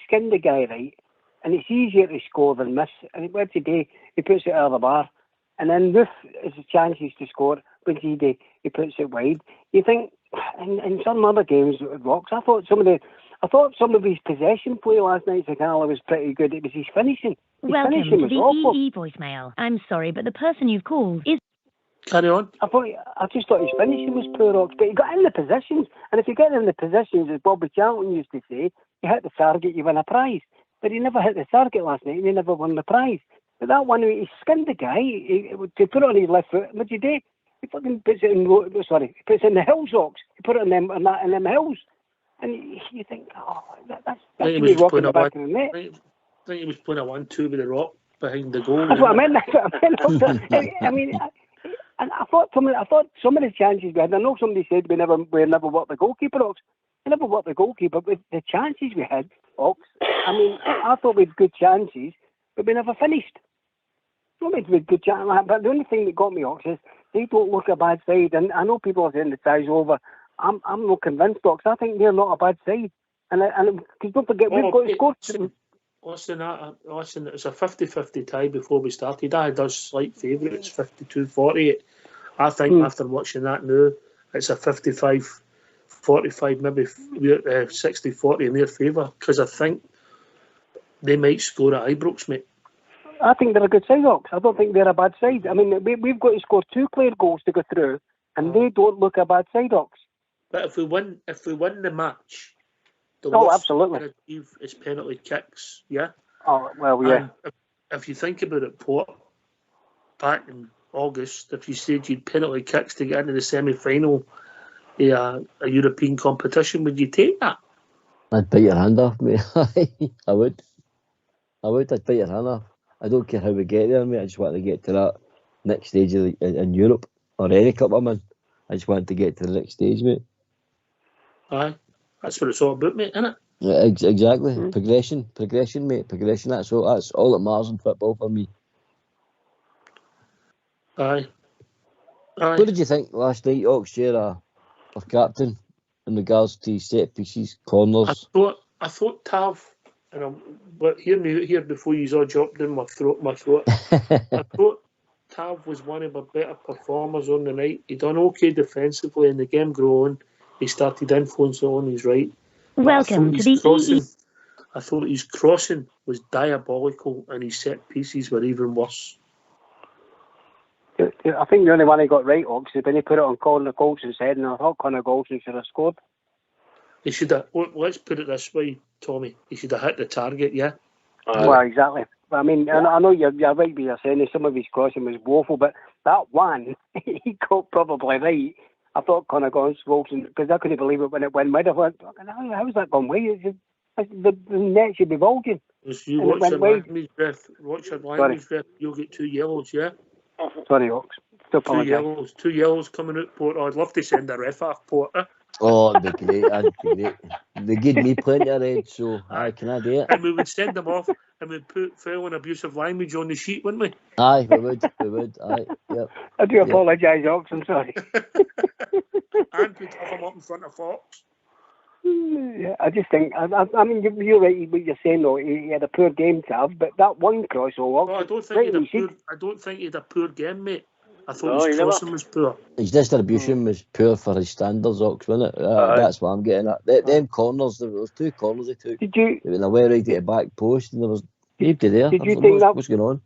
skinned the guy right, and it's easier to score than miss. And what today he puts it out of the bar, and then Roof is the chances to score. When he puts it wide. You think in some other games it works. I thought some of his possession play last night, Sakala, was pretty good. It was his finishing. Welcome to the EE voicemail. I'm sorry, but the person you've called is. Carry on. I just thought his finishing was poor, Ox, but he got in the positions. And if you get in the positions, as Bobby Charlton used to say, you hit the target, you win a prize. But he never hit the target last night, and he never won the prize. But that one, he skinned the guy to put it on his left foot. What did he do? He fucking puts it in. He puts it in the hills, Ox. He put it in them hills, and you think, that's really rocking the back of the net. I think he was playing a 1-2 with the Rock behind the goal. That's what I meant. I mean. And I thought some of the chances we had. I know somebody said we never worked the goalkeeper, Ox. We never worked the goalkeeper, but the chances we had, Ox. I mean, I thought we had good chances, but we never finished. Not we had good chances, but the only thing that got me, Ox, is they don't look a bad side. And I know people are saying the tie's over. I'm not convinced, Ox. I think they're not a bad side. And because don't forget, we've got to score. Listen, it's a 50-50 tie before we started. I had us slight favourites, 52-48. I think after watching that now, it's a 55-45, maybe 60-40 in their favour, because I think they might score at Ibrox, mate. I think they're a good side, Ox. I don't think they're a bad side. I mean, we've got to score 2 clear goals to go through, and they don't look a bad side, Ox. But if we win the match, the absolutely. worst we can achieve is penalty kicks. Yeah. Oh well, yeah. And if you think about it, Port, back in August, if you said you'd penalty kicks to get into the semi-final, a European competition, would you take that? I'd bite your hand off, mate. I would. I'd bite your hand off. I don't care how we get there, mate. I just want to get to that next stage in Europe or any cup I'm in. I just want to get to the next stage, mate. Aye, that's what it's all about, mate, isn't it? Yeah, exactly. Progression, mate. Progression. That's all that matters in football for me. Aye. What did you think last night, Oxshare, our captain, in regards to set pieces, corners? I thought Tav, but hear me here before you all dropped in my throat. I thought Tav was one of our better performers on the night. He done okay defensively, and the game grew on. He started influencing on his right. Welcome to the crossing. I thought his crossing was diabolical, and his set pieces were even worse. I think the only one he got right, Ox, is when he put it on Conor Golson's head, and I thought Conor Golson should have scored. He should have. Let's put it this way, Tommy. He should have hit the target, yeah. Well, exactly. I mean, I know you're right with you're saying that some of his crossing was woeful, but that one he got probably right. I thought Conor Golson, because I couldn't believe it when it went mid. I went, how's that gone way? The net should be bulging. If you watch your language ref, you'll get 2 yellows, yeah? Sorry, Ox. Two yellows coming out, Port. I'd love to send a ref off, Porter. Oh, that'd be great. They give me plenty of red, so can I do it? And we would send them off, and we'd put foul and abusive language on the sheet, wouldn't we? Aye, we would. Aye, yep. I do apologise, Ox. I'm sorry. And we'd have them up in front of Fox. Yeah, I just think, I mean, you're right what you're saying, though. He had a poor game to have, but that one crossover. Well, I don't think he had a poor game, mate. I thought his crossing was poor. His distribution was poor for his standards, Ox, wasn't it? That's what I'm getting at. Them corners, there was 2 corners he took. They were way right at the back post, and there was nobody there. What's going on?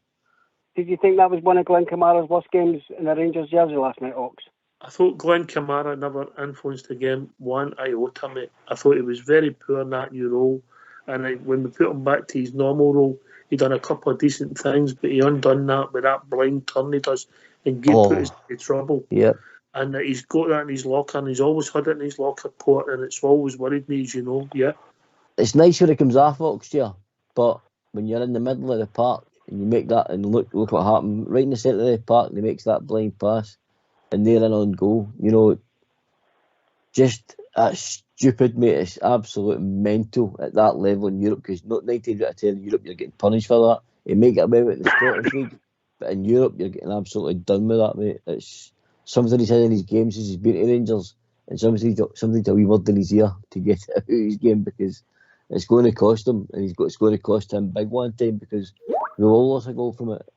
Did you think that was one of Glenn Kamara's worst games in the Rangers jersey last night, Ox? I thought Glenn Kamara never influenced the game one iota, mate. I thought he was very poor in that new role. And when we put him back to his normal role, he done a couple of decent things, but he undone that with that blind turn he does and put us in trouble. Yeah. And he's got that in his locker, and he's always had it in his locker, Port, and it's always worried me, as you know. Yeah. It's nice when it comes off, Oxshare, but when you're in the middle of the park and you make that, and look what happened right in the centre of the park, and he makes that blind pass. And they're in on goal, just that's stupid, mate. It's absolute mental at that level in Europe, because not 9 times out of 10 in Europe you're getting punished for that. You may get away with it in the Scottish League, but in Europe you're getting absolutely done with that, mate. It's something he's had in his games since he's been to Rangers, and something to a wee word in his ear to get it out of his game, because it's going to cost him, and it's going to cost him big one time, because we all lost a goal from it.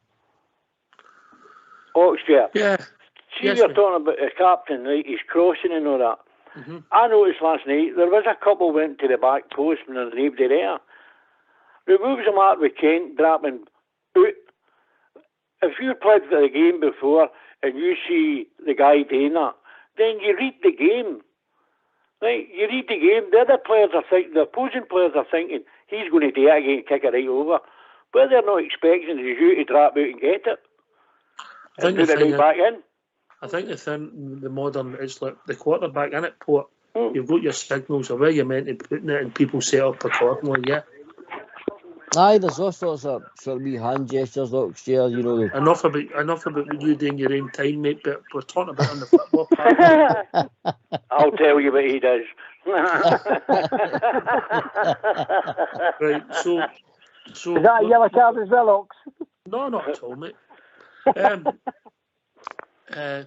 Oxshare. Yeah. See, you're talking about the captain, right? He's crossing and all that. Mm-hmm. I noticed last night there was a couple went to the back post when there's nobody there. Removes the matter with Kent dropping out. If you played for the game before and you see the guy doing that, then you read the game. Right? You read the game. The other players are thinking, the opposing players are thinking he's going to do it again, kick it right over. But they're not expecting you to drop out and get it. And put it right back in. I think the modern, it's like the quarterback in it, Port. You've got your signals of where you're meant to put it, and people set up accordingly, yeah. Aye, there's all sorts of wee hand gestures, Oxshare, Enough about what you do in your own time, mate, but we're talking about on the football part. I'll tell you what he does. Right, so is that a yellow card as well, Ox? No, not at all, mate.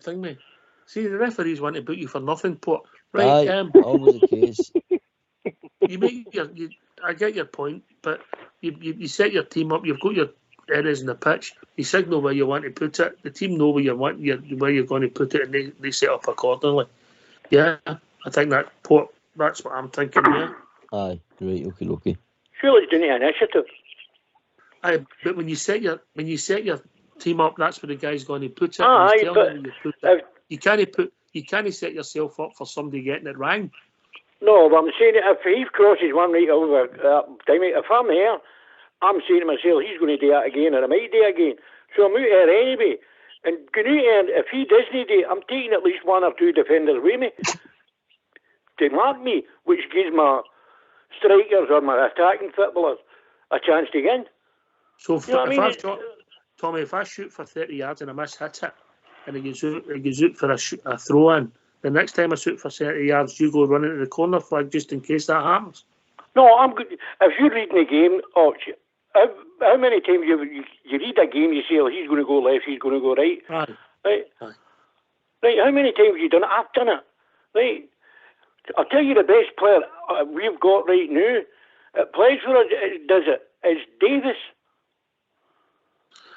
Thing, mate. See, the referees want to boot you for nothing, Port. Right? Always the case. I get your point, but you set your team up. You've got your areas in the pitch. You signal where you want to put it. The team know where you're going to put it, and they set up accordingly. Yeah, I think that's what I'm thinking. Yeah. Aye, great. Okay. Surely it's doing initiative. But when you set your team up, that's where the guy's going to put it. Aye, but you can't set yourself up for somebody getting it wrong. No, but I'm saying if he crosses one right over time, if I'm here, I'm saying to myself, he's going to do that again, and I might do it again. So I'm out here anyway. And going out here, if he doesn't do it, I'm taking at least one or two defenders with me to mark me, which gives my strikers or my attacking footballers a chance to get in. So Tommy, if I shoot for 30 yards and I miss hit it, and it goes out for a throw in, the next time I shoot for 30 yards, you go running to the corner flag just in case that happens. No, I'm good. If you're reading a game, how many times you read a game, you say, oh, he's going to go left, he's going to go right. Right. Right. How many times have you done it? I've done it. Right. I'll tell you the best player we've got right now. It plays for us. It does it. It's Davis.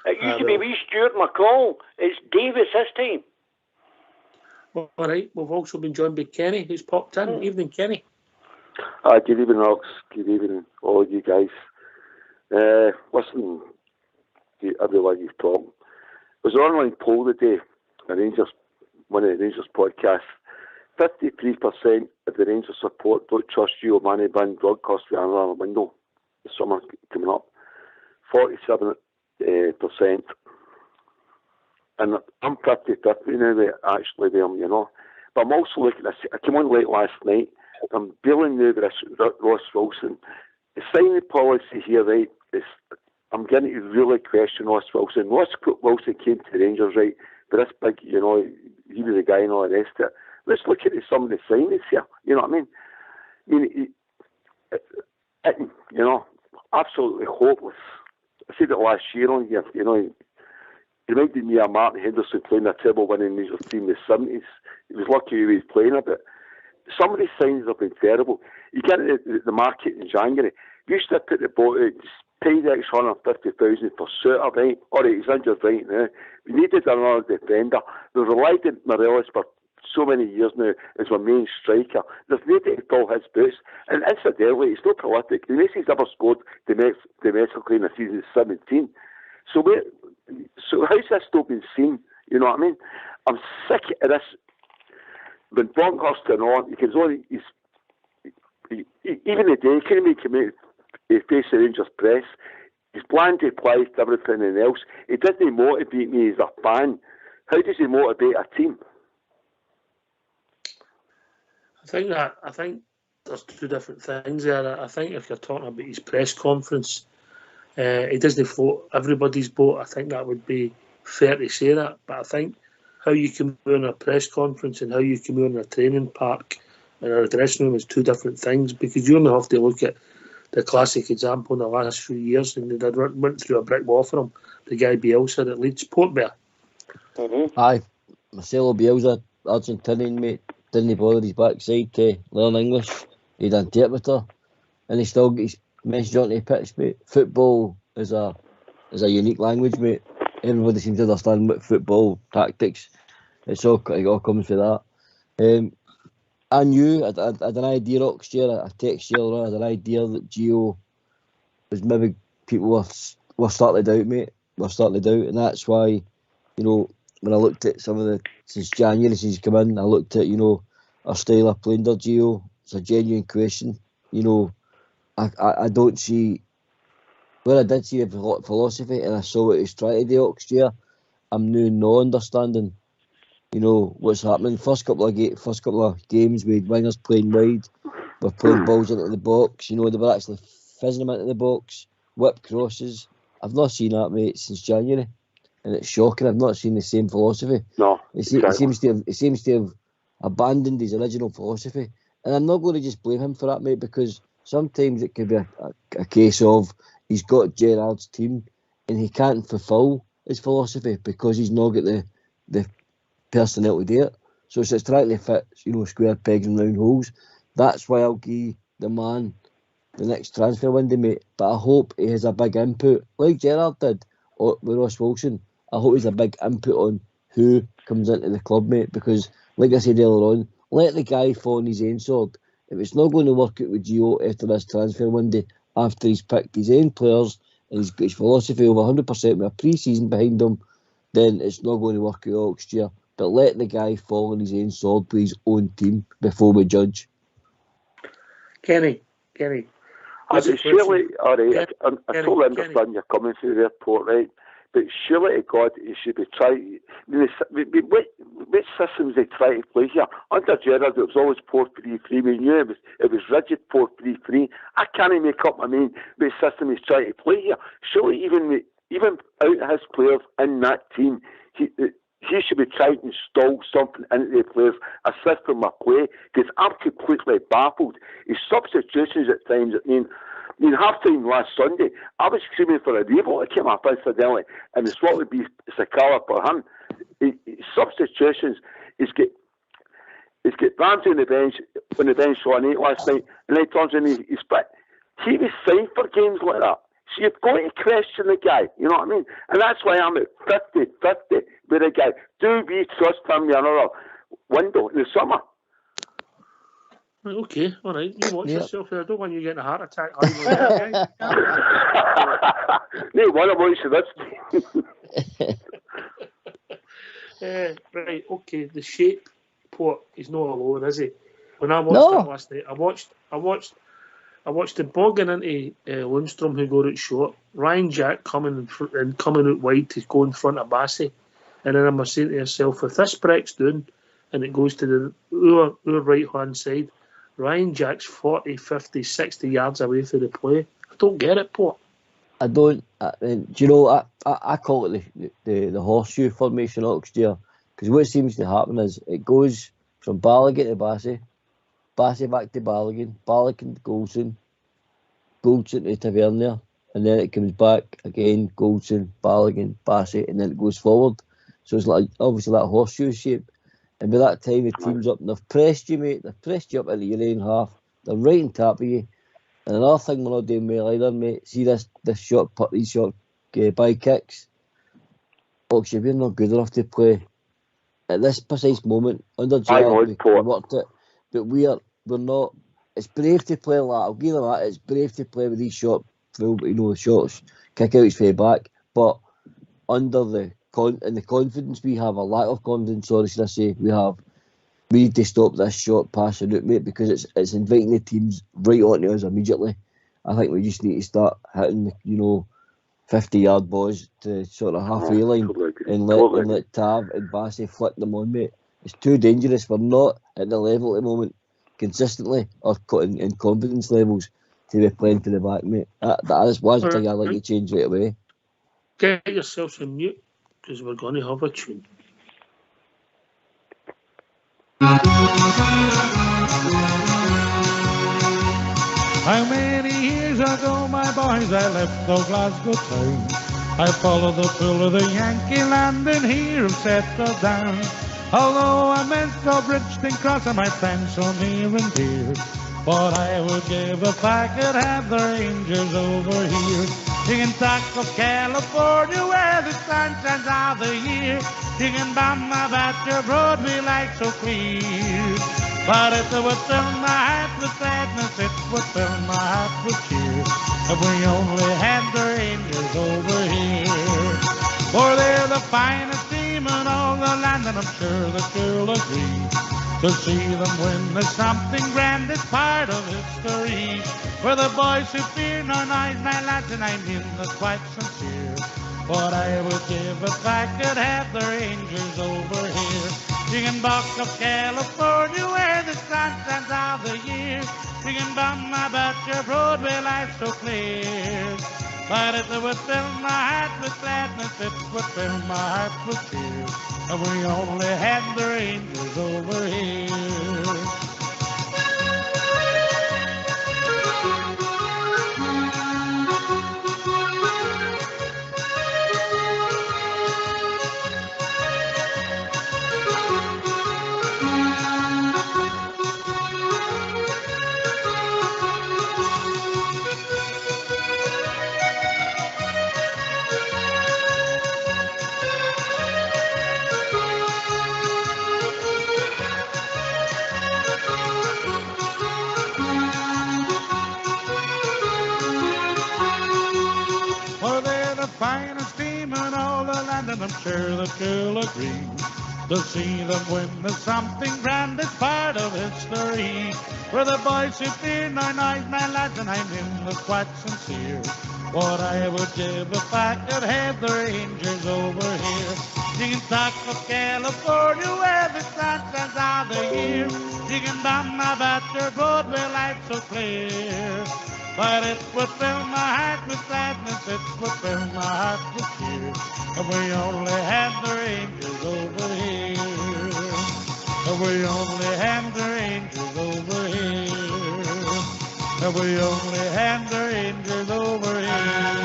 It used to be wee Stuart McCall. It's Davis this time. Well, all right. We've also been joined by Kenny, who's popped in. Evening, Kenny. Good evening, Ox. Good evening, all of you guys. Listen to everyone you've talked. There was an online poll today, one of the Rangers podcasts. 53% of the Rangers support don't trust you or money ban broadcast with another window. The summer coming up. 47%. And I'm 50-50 now, actually, you know. But I'm also looking at this. I came on late last night. I'm dealing now with this Ross Wilson. The signing policy here, right, I'm getting to really question Ross Wilson. Ross Wilson came to the Rangers, right, but this big, you know, he was the guy and all the rest of it. Let's look at some of the signings here. You know what I mean? You know, absolutely hopeless. I said it last year on here, you know, he reminded me of Martin Henderson playing a treble-winning Rangers team in the 70s. He was lucky he was playing a bit. Some of these signings have been terrible. You get the market in January. You used to put the boat out, paid the extra 150,000 for Suter, right? All right, he's injured right now. We needed another defender. We've relied on Morelos for so many years now as our main striker. There's nobody to fill his boots. And incidentally, he's not prolific. The most he's ever scored domestically in a season is 17. So how's this still been seen? You know what I mean? I'm sick of this. When Bonkhurst came on, even the day he couldn't make him out face the Rangers press. He's bland replies to everything else. He didn't motivate me as a fan. How does he motivate a team? I think there's two different things there. I think if you're talking about his press conference, he doesn't float everybody's boat. I think that would be fair to say that. But I think how you come on a press conference and how you come on a training park and a dressing room is two different things, because you only have to look at the classic example in the last few years, and they went through a brick wall for him. The guy Bielsa at Leeds, Port Bear. Aye, Marcelo Bielsa, Argentinian mate, didn't bother his backside to learn English. He'd an interpreter, and he still gets messaged onto the pitch, mate. Football is a unique language, mate. Everybody seems to understand what football tactics. It all comes with that. I knew, I had an idea, Oxshare, I text you earlier, I had an idea that Gio was maybe people were starting to doubt, mate. Were starting to doubt, and that's why, you know, when I looked at some of the, since January since he's come in, I looked at, you know, our style of playing under Gio. It's a genuine question. You know, I don't see, where I did see a philosophy and I saw what he's trying to do Oxshare, I'm now no understanding, you know, what's happening. First couple of games we had wingers playing wide, we're playing balls into the box, you know, they were actually fizzing them into the box, whip crosses. I've not seen that, mate, since January, and it's shocking. I've not seen the same philosophy. No, he seems to have abandoned his original philosophy, and I'm not going to just blame him for that, mate, because sometimes it could be a case of he's got Gerrard's team and he can't fulfil his philosophy because he's not got the personnel to do it. So it's trying to fit, you know, square pegs and round holes. That's why I'll give the man the next transfer window, mate. But I hope he has a big input, like Gerrard did with Ross Wilson. I hope he's a big input on who comes into the club, mate, because, like I said earlier on, let the guy fall on his own sword. If it's not going to work out with Gio after this transfer window, after he's picked his own players and he's got his philosophy over 100% with a pre-season behind him, then it's not going to work out next year. But let the guy fall on his own sword with his own team before we judge. Kenny. Surely, all right, I totally understand you're coming through the airport, right? But surely to God, he should be trying. Which systems they try to play here? Under Gerrard, it was always 4-3-3. We knew it was rigid 4-3-3. I can't make up my mind which system he's trying to play here. Surely, even out his players in that team, he should be trying to install something into the players, a system of play, because I'm completely baffled. His substitutions at times, I mean, half-time last Sunday, I was screaming for a revolt. It came up incidentally, and it's what would be Sakala for him. His substitutions, he's got Ramsey on the bench on 8 last night, and then turns in his split. He was signed for games like that. So you've got to question the guy, you know what I mean? And that's why I'm at 50-50 with the guy. Do we trust him in another window in the summer? Okay, all right. You watch yourself. I don't want you getting a heart attack. No, one of us right, okay. The shape Port is not alone, is he? When I watched that last night, I watched the bogging into Lundstrom, who got it short. Ryan Jack coming out wide to go in front of Bassey, and then I'm saying to yourself, if this breaks down and it goes to our right hand side, Ryan Jack's 40, 50, 60 yards away from the play. I don't get it, Port. I don't. Do you know? I call it the horseshoe formation next year, because what seems to happen is it goes from Balogun to Bassey back to Balogun to Goldson to Tavernier, and then it comes back again, Goldson, Balogun, Bassey, and then it goes forward. So it's like obviously that horseshoe shape. And by that time, the team's up and they've pressed you, mate. They've pressed you up into your own half. They're right on top of you. And another thing we're not doing well either, mate. See these short by kicks. Oxford, we're not good enough to play at this precise moment. Under Gerrard, we worked it, but we're not. It's brave to play like that. I'll give them that. It's brave to play with these short, shots, kick outs for the back. But under the confidence we have, a lack of confidence, sorry, should I say, we need to stop this short passing out, mate, because it's inviting the teams right onto us immediately. I think we just need to start hitting, 50-yard balls to sort of halfway line and let Tav and Bassey flick them on, mate. It's too dangerous. We're not at the level at the moment, consistently, or in confidence levels, to be playing to the back, mate. That is one thing I'd like to change right away. Get yourselves on mute, because we're going to have a tune. How many years ago, my boys, I left the Glasgow town. I followed the pull of the Yankee land and here I've settled down. Although I meant to Bridgeton Cross and my friends so near and dear, but I would give if I could have the Rangers over here. You can talk of California where the sun shines all the year. You can bomb about your Broadway light so clear. But it would fill my heart with sadness, it would fill my heart with cheer, if we only had the Rangers over here. For they're the finest team in all the land, and I'm sure that you'll agree. To see them win is something grand, it's part of history. For the boys who fear no noise, my lads, and I mean that's quite sincere. What I would give if I could have the Rangers over here. You can buck of California where the sun shines all the year. You can bum about your Broadway life so clear. But it would fill my heart with gladness, it would fill my heart with fear, if we only had the Rangers over here. Well, they're the finest team in all the land, and I'm sure that you'll agree. To see them win is something grand, it's part of history. For the boys who fear no noise, my lads, and I mean this quite sincere. What I would give if I could have the Rangers over here. You can talk of California where the sun shines all the year. You can bomb about your boat where life's so clear. But it would fill my heart with gladness, it would fill my heart with cheer. If we only had the Rangers over here. If we only had the Rangers over here. If we only had the Rangers over here.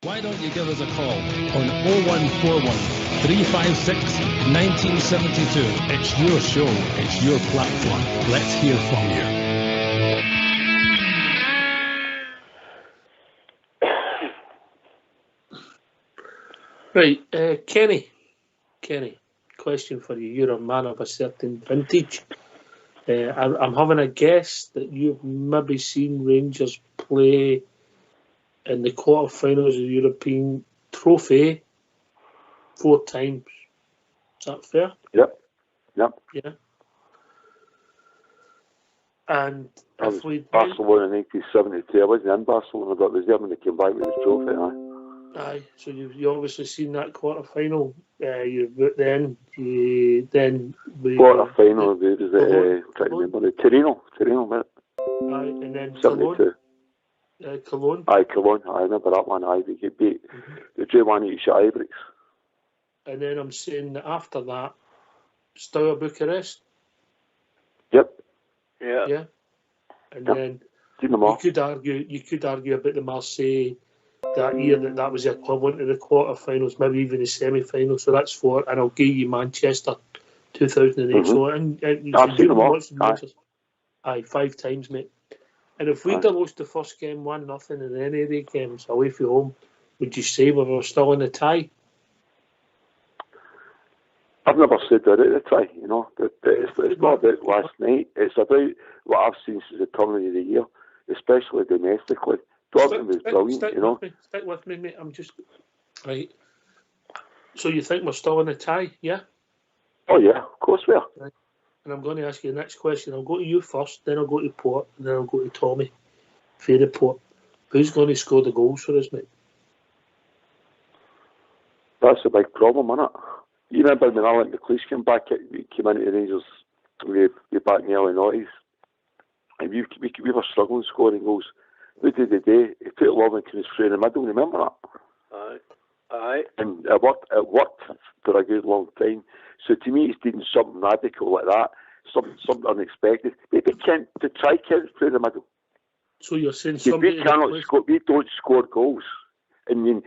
Why don't you give us a call on 0141 356 1972. It's your show, it's your platform. Let's hear from you. Right, Kenny, question for you. You're a man of a certain vintage. I'm having a guess that you've maybe seen Rangers play in the quarterfinals of the European Trophy 4 times. Is that fair? Yep. Yeah. And if we Barcelona in 1972, I wasn't in Barcelona, but I was there when they came back with the trophy. Aye, so you've obviously seen that quarter final. Then we quarter final. There was trying to remember the Torino, mate. Aye, and then 72. Cologne. Aye, Cologne. I remember that one. Aye, they get beat. They drew 1 each at Ibrox. And then I'm saying that after that, Steaua Bucharest. Yep. Yeah. And then you could argue about the Marseille that year that was the equivalent to the quarterfinals, maybe even the semi-finals. So that's 4, and I'll give you Manchester 2008. So and I've seen them all. Aye, 5 times, mate. And if we'd have lost the first game 1-0 in any of the games away from home, would you say we were still in the tie? I've never said that at the tie, you know. It's not about last night. It's about what I've seen since the turn of the year, especially domestically. Dortmund was brilliant, you know. Stick with me, mate. I'm just... Right. So you think we're still in a tie, yeah? Oh, yeah, of course we are. Right. And I'm going to ask you the next question. I'll go to you first, then I'll go to Port, and then I'll go to Tommy for the Port. Who's going to score the goals for us, mate? That's a big problem, isn't it? You remember when Alan McLeish came into the Rangers way back in the early 90s, and we were struggling scoring goals. What did they do? He put Lovington through in the middle, remember that? Aye. And it worked for a good long time. So to me, it's doing something radical like that, something unexpected. Maybe Kent, to try Kent through the middle. So you're saying we don't score goals. I mean,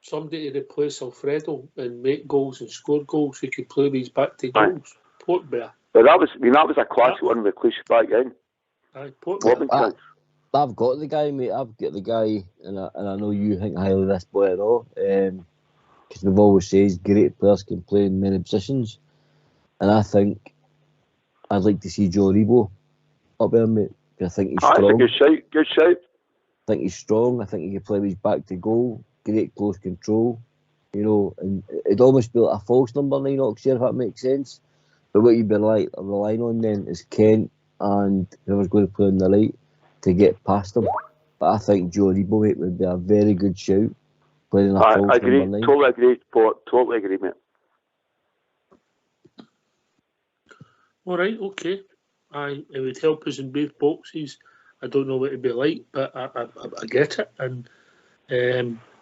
somebody to replace Alfredo and make goals and score goals who could play these back to goals. Port Bear. But that was a classic one with Cleese back in. Aye, Port Bear. I've got the guy, mate. I've got the guy, and I know you think highly of this boy at all. Because we've always said great players can play in many positions, and I think I'd like to see Joe Rebo up there, mate. I think he's strong. That's a good shout. I think he's strong. I think he can play with his back to goal. Great close control, you know, and it'd almost be like a false number 9 Oxford, if that makes sense. But what you'd be relying on then is Kent and whoever's going to play on the right to get past him. But I think Joe Rebo, mate, would be a very good shout playing a false number 9. Totally agree, Port. Totally agree, mate. All right, okay. It would help us in both boxes. I don't know what it'd be like, but I get it.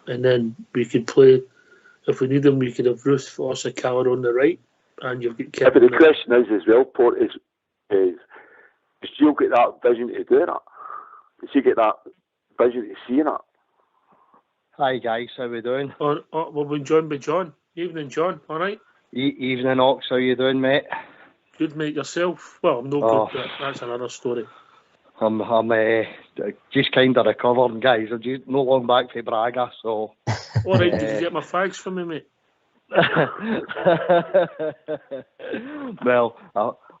And then we could play, if we need them, we could have Ruth Osakawa on the right, and you've got Kevin. But the question is as well, Port, is you get that vision to do that? Does you get that vision to see that? Hi guys, how we doing? We've been joined by John. Evening, John. All right. Evening, Ox. How you doing, mate? Good, mate. Yourself? Well, I'm no good, but that's another story. I'm just kind of recovering, guys. I'm just no long back from Braga, so... All right, did you get my fags from me, mate? Well,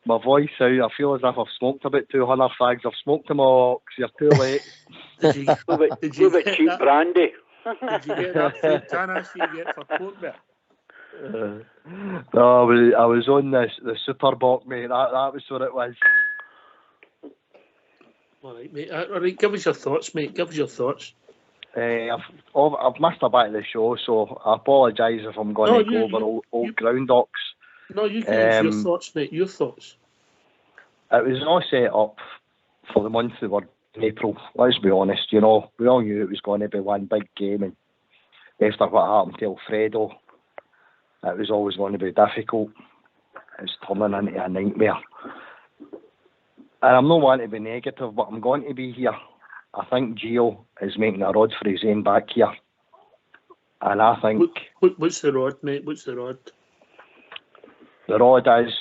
my voice out. I feel as if I've smoked about 200 fags. I've smoked them all. You're too late. Did you get cheap that, brandy? Did you get that free tannis you get for Portbit? No, I was on the super box, mate. That was what it was. All right, mate. All right, give us your thoughts, mate. Give us your thoughts. I've missed a bit of the show, so I apologise if I'm going to go over old ground docs. No, you can use your thoughts, mate. Your thoughts. It was all set up for the month we were in April. Let's be honest, we all knew it was going to be one big game, and after what happened to Alfredo, it was always going to be difficult. It's turning into a nightmare. And I'm not wanting to be negative, but I'm going to be here. I think Gio is making a rod for his own back here. And I think... What's the rod, mate? What's the rod? The rod is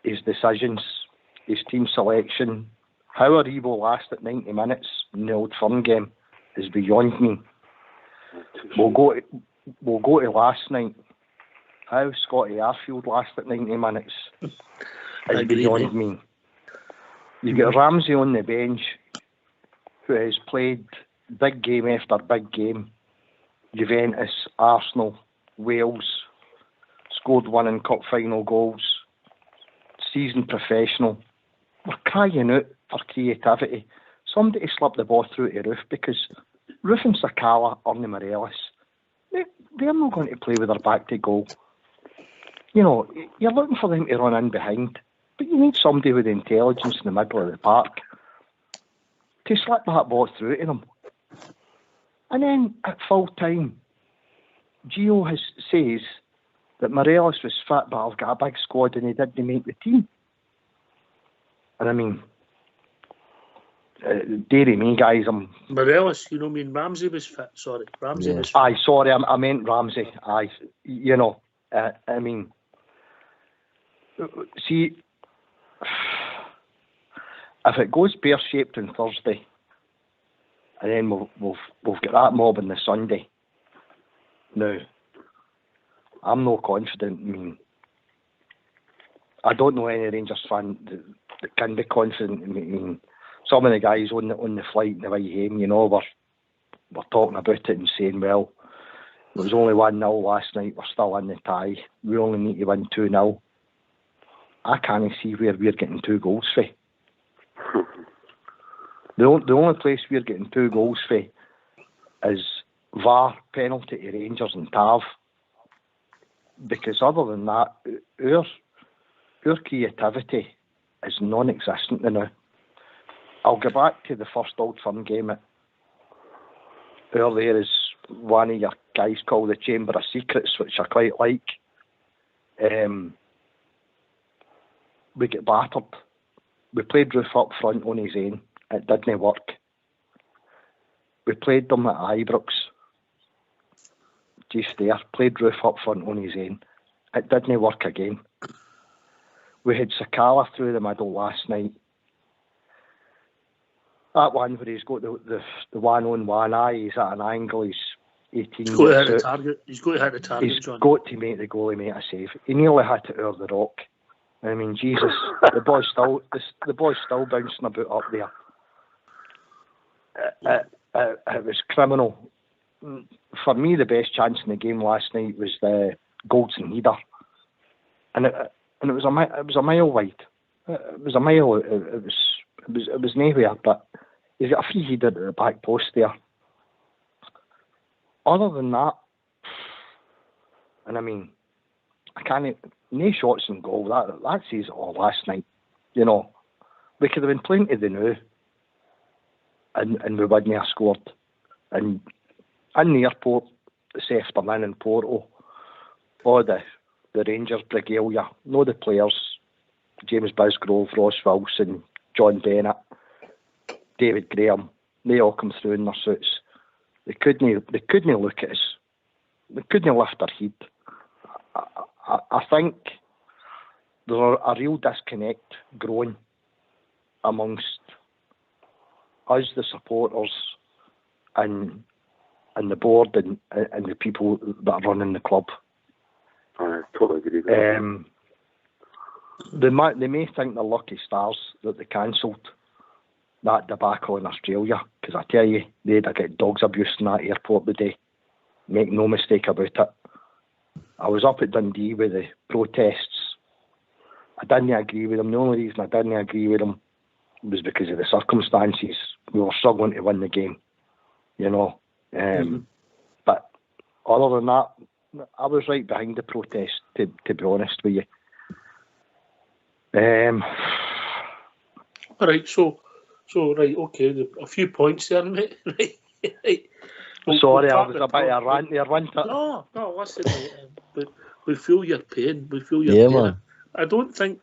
his decisions, his team selection. How Aribo lasted 90 minutes in the Old Firm game is beyond me. We'll go to last night. How Scotty Arfield lasted 90 minutes is beyond me. You get Ramsey on the bench, who has played big game after big game. Juventus, Arsenal, Wales, scored winning cup final goals. Seasoned professional. We're crying out for creativity. Somebody slipped the ball through to Roof, because Roof and Sakala are the Morelos. They're not going to play with their back to goal. You're looking for them to run in behind, but you need somebody with intelligence in the middle of the park to slip that ball through to them. And then at full time, Gio says that Morelos was fit, but I've got a big squad and he didn't make the team. And I mean, dearie me, guys, Morelos, Ramsey was fit. Sorry, Ramsey was fit. Aye, sorry, I meant Ramsey. Aye, I mean, see, if it goes pear-shaped on Thursday, and then we'll get that mob on the Sunday. Now, I'm not confident. I mean, I don't know any Rangers fan that can be confident. I mean, some of the guys on the flight on the way home, were talking about it and saying, well, it was only 1-0 last night, we're still in the tie, we only need to win 2-0. I can't see where we're getting 2 goals for. The only place we're getting 2 goals for is VAR penalty to Rangers and Tav. Because other than that, our creativity is non-existent now. I'll go back to the first Old Firm game. Earlier is one of your guys called the Chamber of Secrets, which I quite like. We get battered. We played Roof up front on his own. It didn't work. We played them at Ibrox. Just there. Played Roof up front on his own. It didn't work again. We had Sakala through the middle last night. That one where he's got the one-on-one eye, he's at an angle, he's 18. He's got to hit the target. He's got to hit the target, He's John. got to make the goalie make a save. He nearly had to over the rock. I mean, Jesus, the boy's still bouncing about up there. It was criminal. For me, the best chance in the game last night was the Goldson header, and it was a mile wide. It was a mile. It was nowhere, but he's got a free header at the back post there. Other than that, and I mean, I can't. No shots in goal. That says it all last night. We could have been playing to the new, and we wouldn't have scored. And in the airport this afternoon in Porto, all the Rangers regalia, no the players, James Bisgrove, Ross Wilson, John Bennett, David Graham, they all come through in their suits. They couldn't look at us. They couldn't lift their head. I think there's a real disconnect growing amongst us, the supporters, and the board and the people that are running the club. I totally agree with that. They may think they're lucky stars that they cancelled that debacle in Australia, because I tell you, they'd have got dogs abuse in that airport the day. Make no mistake about it. I was up at Dundee with the protests. I didn't agree with them. The only reason I didn't agree with them was because of the circumstances. We were struggling to win the game, you know. But other than that, I was right behind the protest, to be honest with you. All right, so right, okay, a few points there, mate. Right. Sorry, I was a bit of a rant there, wasn't it? No, listen, mate, but we feel your pain. We feel your pain. Man. I don't think.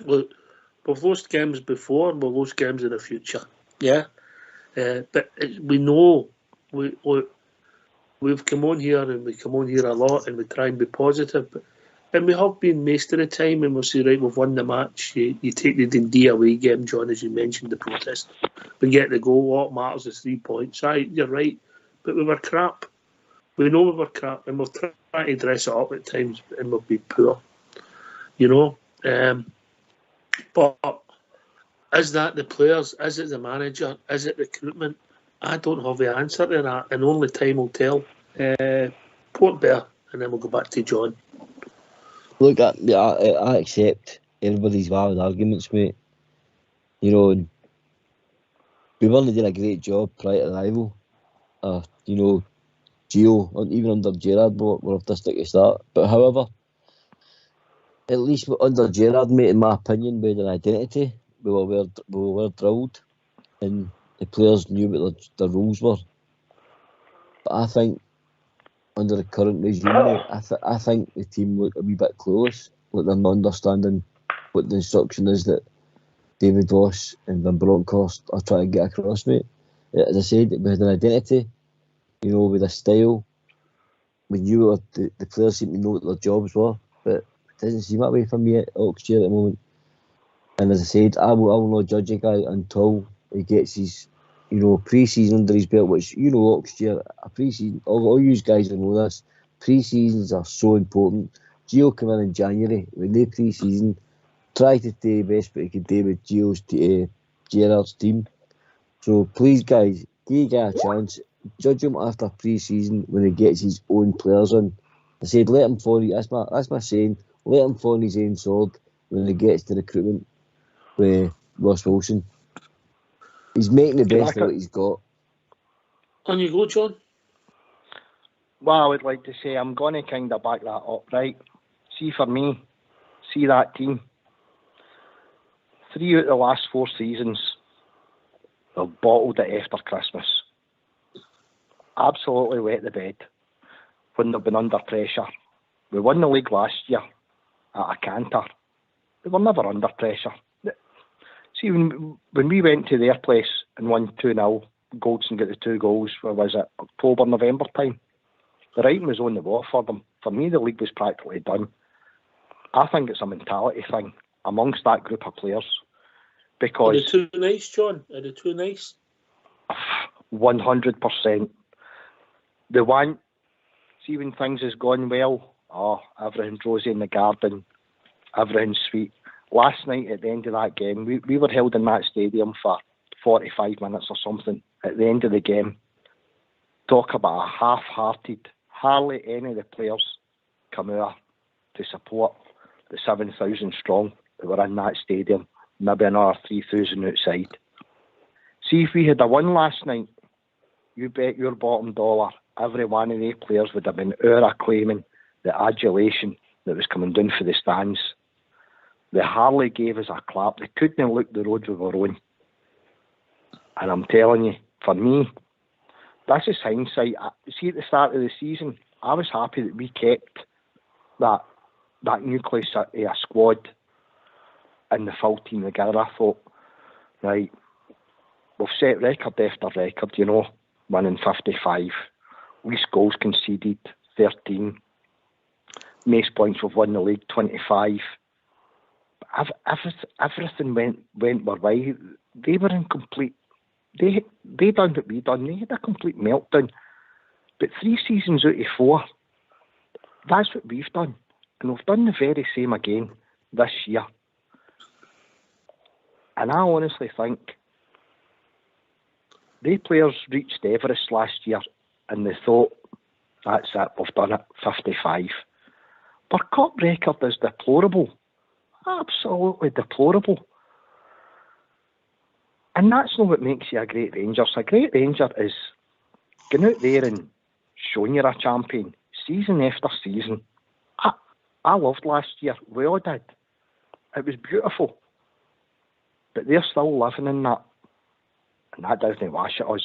Look, we've lost games before, and we've lost games in the future. Yeah, but we know we've come on here, and we come on here a lot, and we try and be positive. And we have been most of the time, and we'll say, right, we've won the match. You take the Dundee away game, John, as you mentioned, the protest. We get the goal. What matters is 3 points. Right, you're right. But we were crap. We know we were crap, and we're trying to dress it up at times, and we'll be poor. You know? But is that the players? Is it the manager? Is it recruitment? I don't have the answer to that, and only time will tell. Port Bear, and then we'll go back to John. Look, I accept everybody's valid arguments, mate. You know, we weren't doing a great job prior to the arrival. You know, Gio, even under Gerrard, were off to stick to start. But however, at least under Gerrard, mate, in my opinion, we had an identity. We were drilled, and the players knew what their roles were. But I think under the current regime, mate, I think the team look a wee bit clueless. Like they're not understanding what the instruction is that David Ross and Van Bronckhorst are trying to get across, mate. As I said, we had an identity, you know, with a style. We knew what the players seemed to know what their jobs were, but it doesn't seem that way for me at Oxford at the moment. And as I said, I will not judge a guy until he gets his, you know, pre-season under his belt, which, you know, Oxford, a pre-season, all you guys will know this, pre-seasons are so important. Gio came in January with no pre-season, tried to do the best but he could do with Gerrard's team. So please, guys, give a guy a chance. Judge him after pre-season when he gets his own players in. I said, let him fall. That's my saying. Let him fall on his own sword when he gets to recruitment with Ross Wilson. He's making the best of what he's got. On you go, John. Well, I would like to say I'm going to kind of back that up, right? See, for me, see that team. 3 out of the last 4 seasons, they've bottled it after Christmas. Absolutely wet the bed when they've been under pressure. We won the league last year at a canter. They were never under pressure. See, when we went to their place and won 2-0, Goldson got the 2 goals, where was it, October, November time? The writing was on the wall for them. For me, the league was practically done. I think it's a mentality thing amongst that group of players. Because are they too nice, John? Are they too nice? 100%. They want, see when things has gone well, everything's rosy in the garden, everything's sweet. Last night at the end of that game, we were held in that stadium for 45 minutes or something. At the end of the game, talk about a half-hearted, hardly any of the players come out to support the 7,000 strong that were in that stadium, maybe another 3,000 outside. See, if we had a win last night, you bet your bottom dollar every one of the players would have been acclaiming the adulation that was coming down for the stands. They hardly gave us a clap. They couldn't look the road we were on. And I'm telling you, for me, that's just hindsight. See, at the start of the season, I was happy that we kept that nucleus of a squad and the full team together. I thought, right, we've set record after record, you know, winning 55. Least goals conceded, 13. Most points we've won the league, 25. Everything went our way. They were in complete. They done what we done. They had a complete meltdown. But 3 seasons out of 4, that's what we've done, and we've done the very same again. this year. And I honestly think they players reached Everest last year and they thought, that's it, we've done it, 55. Their cup record is deplorable. Absolutely deplorable. And that's not what makes you a great Rangers. A great Ranger is going out there and showing you're a champion, season after season. I loved last year. We all did. It was beautiful. But they're still living in that. And that doesn't wash at us.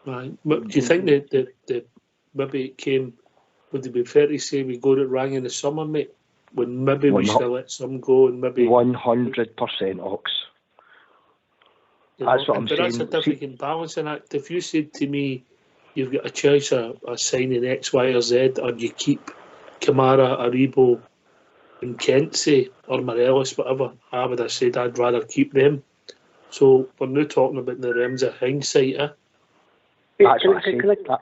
Right. But do you think that maybe it came, would it be fair to say we got it wrong in the summer, mate? When maybe we should have let some go and maybe... 100% Ox. That's what I'm saying. But that's a difficult balancing act. If you said to me, you've got a choice of signing X, Y, or Z, or you keep Kamara, Aribo, and Kent, say, or Morelos, whatever, I would have said I'd rather keep them. So we're now talking about in the realms of hindsight, eh? That's what I said.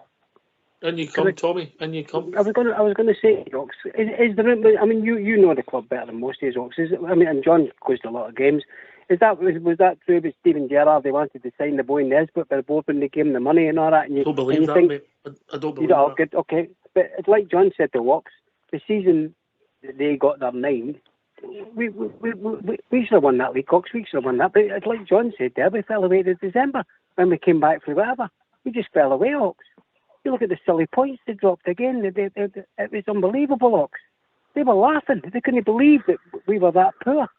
And you come, Tommy, and you come. I was going to say, Ox, is there? I mean, you know the club better than most of these, Ox. And John goes to a lot of games. Was that true with Steven Gerrard? They wanted to sign the boy Nesbitt, but the board when they gave him the money and all that. And I don't believe that, mate. I don't believe that. Good, okay. But it's like John said to Ox, the season that they got their 9, we should have won that league, Ox. We should have won that. But it's like John said there, we fell away in December when we came back from whatever. We just fell away, Ox. You look at the silly points they dropped again. It was unbelievable, Ox. They were laughing. They couldn't believe that we were that poor.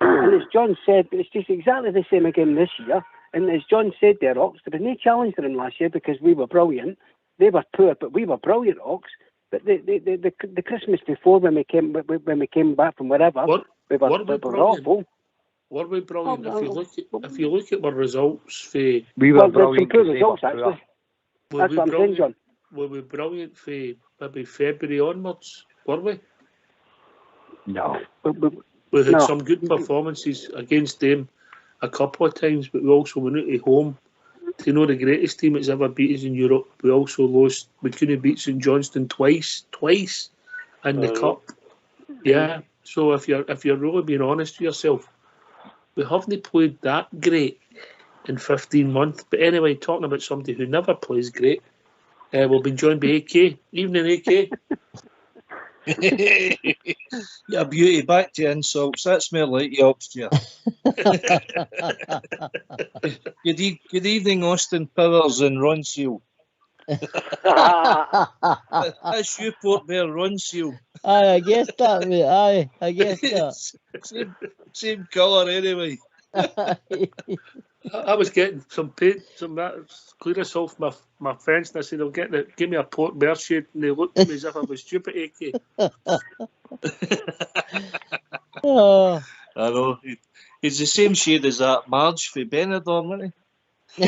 And as John said, it's just exactly the same again this year. And as John said there, Ox, there was no challenge to them last year because we were brilliant. They were poor, but we were brilliant, Ox. But the Christmas before when we came back from wherever, we were awful. Were we brilliant? If you look at our results, we were brilliant. Some poor results, actually. That's what I'm saying, John. Were we brilliant for maybe February onwards? Were we? No. We had some good performances against them a couple of times, but we also went out at home to the greatest team that's ever beat us in Europe. We also lost. We couldn't beat St Johnstone twice in the cup. Yeah. So if you're really being honest with yourself, we haven't played that great in 15 months. But anyway, talking about somebody who never plays great, we'll be joined by AK. Evening, AK. Yeah, beauty. Back to insults. That's more like you, upstairs. Good evening, Austin Powers and Ron Seal. That's you, Port Bear, Ron Seal. Aye, I guess that, mate. Aye, I guess that. Same colour, anyway. I was getting some paint, clear us off my fence, and I said, give me a Port Bear shade, and they looked at me as if I was stupid, AK. Oh. I know. He's the same shade as that Marge for Benidorm, isn't he?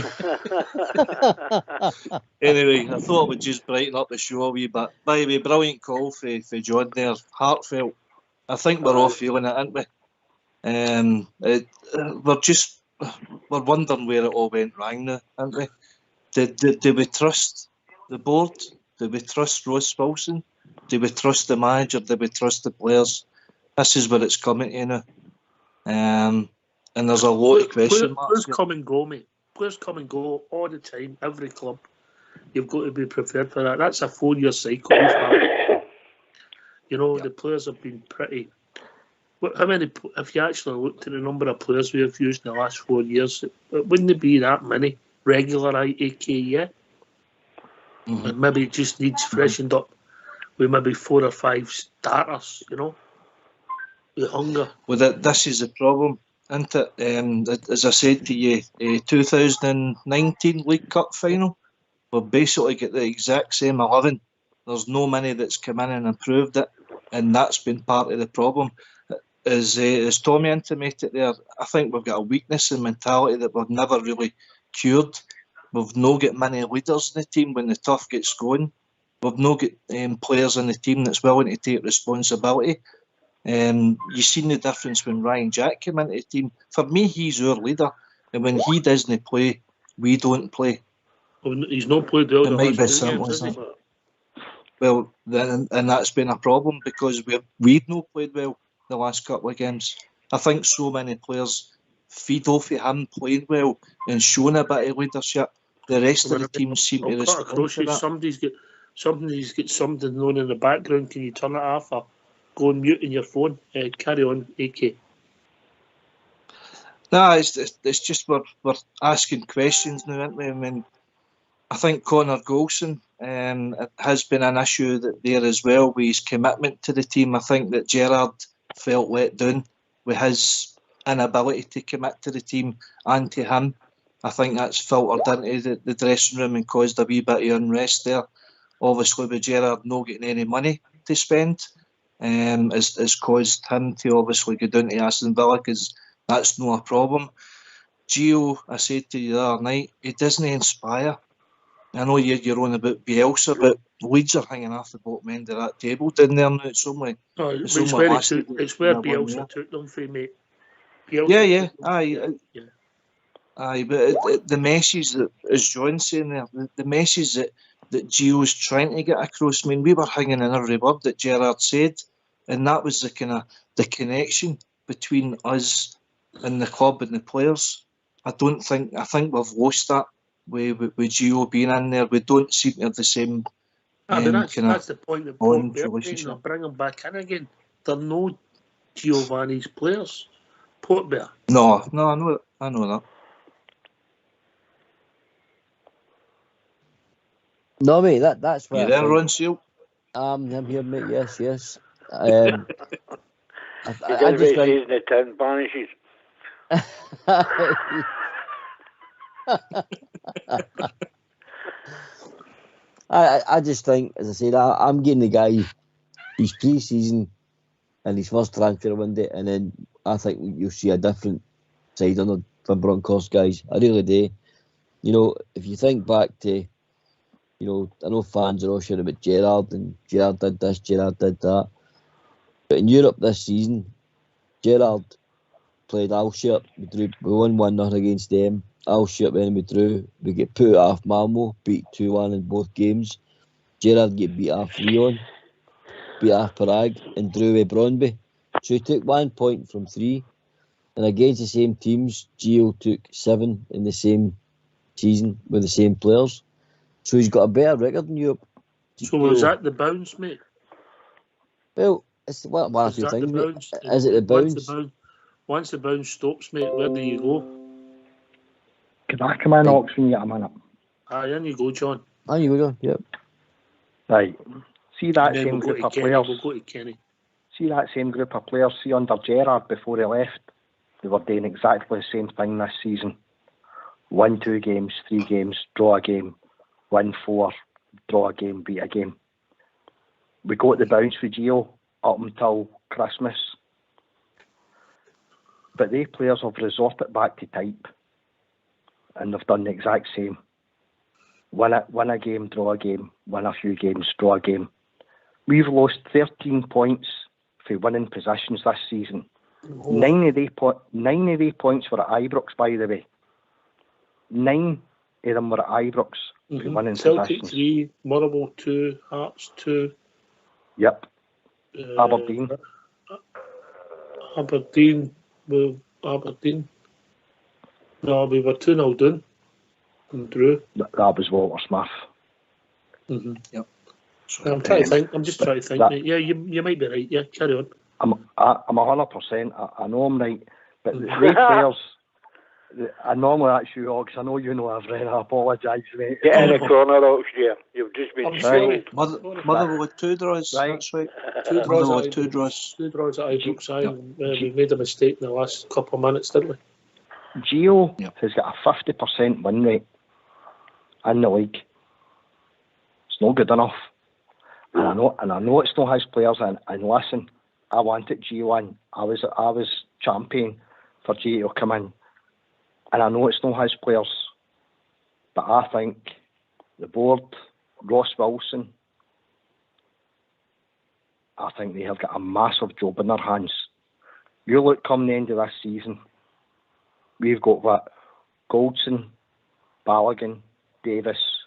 Anyway, I thought I would just brighten up the show a wee bit. By the way, brilliant call for John there. Heartfelt. I think we're all feeling it, aren't we? We're wondering where it all went wrong now, aren't we? Do we trust the board? Do we trust Ross Wilson? Do we trust the manager? Do we trust the players? This is where it's coming to now. And there's a lot of question marks. Players come and go, mate. Players come and go all the time, every club. You've got to be prepared for that. That's a 4-year cycle we've had. The players have been pretty... How many? If you actually looked at the number of players we have used in the last 4 years, it wouldn't be that many regular AK, yeah? Mm-hmm. And maybe it just needs freshened up with maybe 4 or 5 starters, with hunger. Well, this is the problem, isn't it? As I said to you, 2019 League Cup final, we've basically got the exact same 11. There's no many that's come in and improved it, and that's been part of the problem. As Tommy intimated there, I think we've got a weakness in mentality that we've never really cured. We've not got many leaders in the team when the tough gets going. We've not got players in the team that's willing to take responsibility. You've seen the difference when Ryan Jack came into the team. For me, he's our leader, and when he doesn't play, we don't play. Well, he's not played well. It might be simple as that. Well, and that's been a problem because we've not played well. the last couple of games. I think so many players feed off of him playing well and showing a bit of leadership. The rest of the team seem to respond to that. Somebody's got something on in the background. Can you turn it off or go on mute on your phone? Carry on, AK. No, it's just we're asking questions now, aren't we? I mean, I think Connor Golson it has been an issue there as well with his commitment to the team. I think that Gerrard felt let down with his inability to commit to the team and to him. I think that's filtered into the dressing room and caused a wee bit of unrest there. Obviously, with Gerrard not getting any money to spend, has caused him to obviously go down to Aston Villa because that's not a problem. Gio, I said to you the other night, he doesn't inspire. I know you're on about Bielsa, but Leeds are hanging off the bottom end of that table down there now. It's only where Bielsa took them for, mate. Bielsa Aye, but the message that, as John's saying there, the message that Gio's trying to get across, I mean, we were hanging in every word that Gerrard said, and that was the connection between us and the club and the players. I think we've lost that with Gio being in there. We don't seem to have the same that's the point of relationship. Bring him back in again. They're no Giovanni's players. Portbear. No, I know that. No, mate, that's where you there, Ron Seal? I'm here, mate. Yes. He does what he says in the tin vanishes. I just think, as I said, I'm getting the guy his pre-season and his first transfer window, and then I think you'll see a different side on the Broncos guys. I really do. You know, if you think back to, you know, I know fans are all sure about Gerrard, and Gerrard did this, Gerrard did that. But in Europe this season, Gerrard played Alshire. We won 1-0 against them. Alshire, when we drew, we get put off Malmo, beat 2-1 in both games. Gerrard get beat off Lyon, beat off Prague, and drew with Brøndby. So he took 1 point from 3. And against the same teams, Gio took 7 in the same season with the same players. So he's got a better record in Europe. So was that the bounce, mate? Well, it's one or two things, mate. Is it the bounce? Once the bounce stops, mate, where do you go? Can I come in, Ox, when you get a minute? In you go, John. On you go, John. Yep. Right. See that same group of players. We'll go to Kenny. See that same group of players. See under Gerrard before he left, they were doing exactly the same thing this season. Win 2 games, 3 games, draw a game. Win 4, draw a game, beat a game. We got the bounce with Gio up until Christmas. But they players have resorted back to type. And they've done the exact same. Win a game, draw a game. Win a few games, draw a game. We've lost 13 points for winning positions this season. 9 of the points were at Ibrox, by the way. 9 of them were at Ibrox. Winning Celtic positions. 3, Motherwell 2, Hearts 2. Yep. Aberdeen. Aberdeen. No, we were 2-0 down and drew. That was Walter Smith. Yep. I'm trying to think. I'm just trying to think, mate. Yeah, you might be right. Yeah, carry on. I'm 100%. I know I'm right, but the players. I normally ask you, Ox. I know you know everything. I apologise, mate. Get in the corner, Ox, dear. You've just been sorry. Motherwell with 2 draws. Right. That's right. 2 draws. With 2 draws. 2 draws at Ibrox. We made a mistake in the last couple of minutes, didn't we? Gio has got a 50% win rate in the league. It's not good enough. And I know it's not his players. And listen, I wanted Gio in. I was champion for Gio to come in. And I know it's not his players, but I think the board, Ross Wilson, I think they have got a massive job in their hands. You look come the end of this season, we've got Goldson, Balogun, Davis,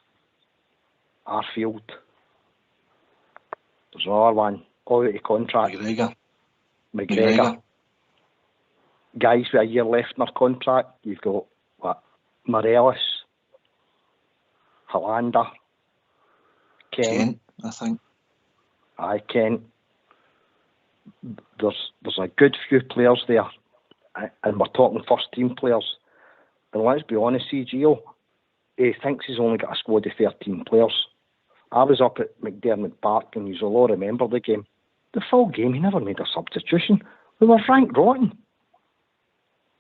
Arfield. There's another one, all out of contract. McGregor. Guys with a year left in their contract. You've got Morelos, Hollander, Kent, I think. Kent. There's a good few players there, and we're talking first team players. And let's be honest, Gio, he thinks he's only got a squad of 13 players. I was up at McDermott Park, and you'll all remember the game. The full game, he never made a substitution. We were ranked rotten.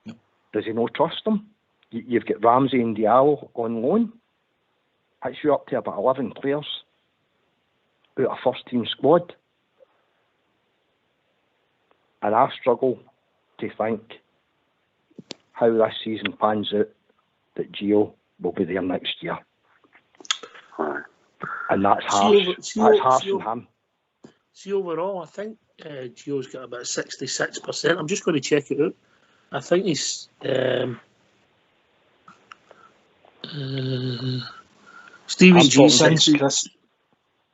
Yep. Does he not trust them? You've got Ramsey and Diallo on loan. That's you up to about 11 players out of first team squad. And I struggle to think how this season pans out that Gio will be there next year. And that's harsh. That's harsh on him. See, overall, I think Gio's got about 66%. I'm just going to check it out. I think he's... Stevie G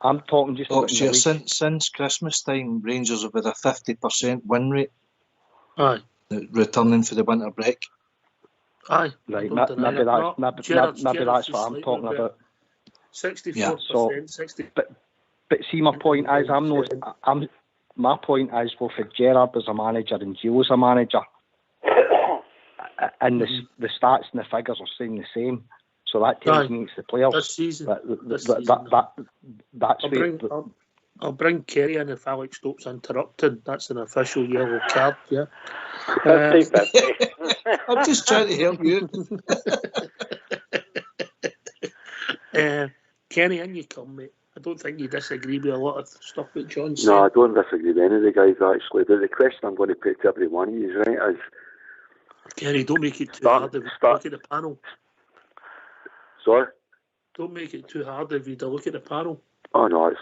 I'm talking just about since Christmas time, Rangers have had a 50% win rate. Aye. Returning for the winter break. Aye. Right, maybe that's what I'm talking about. 64%. Yeah, 60. But see, my point is, my point is, well, for Gerrard as a manager and Gio as a manager, and the stats and the figures are saying the same. So that tells me it's the players. This season. That's I'll bring Kerry in if Alex Stokes interrupted. That's an official yellow card, yeah. I'm just trying to help you. Kenny, in you come, mate. I don't think you disagree with a lot of stuff that John said. No, I don't disagree with any of the guys, actually. But the question I'm going to put to every one of you is, right, is... Kenny, don't make it too hard if you look at the panel. Sorry? Don't make it too hard if you look at the panel. Oh, no,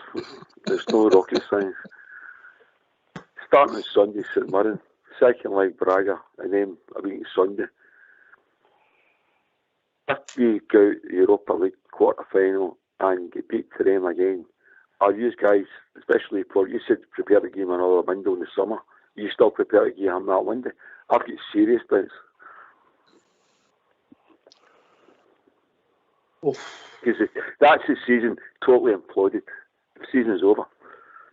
it's no rocket science. Starting on Sunday, St Mirren, second leg Braga, and then a week Sunday. If we go out the Europa League quarter-final and get beat to them again, are you guys, especially for, you said prepare to give him another window in the summer, are you still prepared to give him that window? I've got serious doubts. Because that's the season totally imploded. The season's over.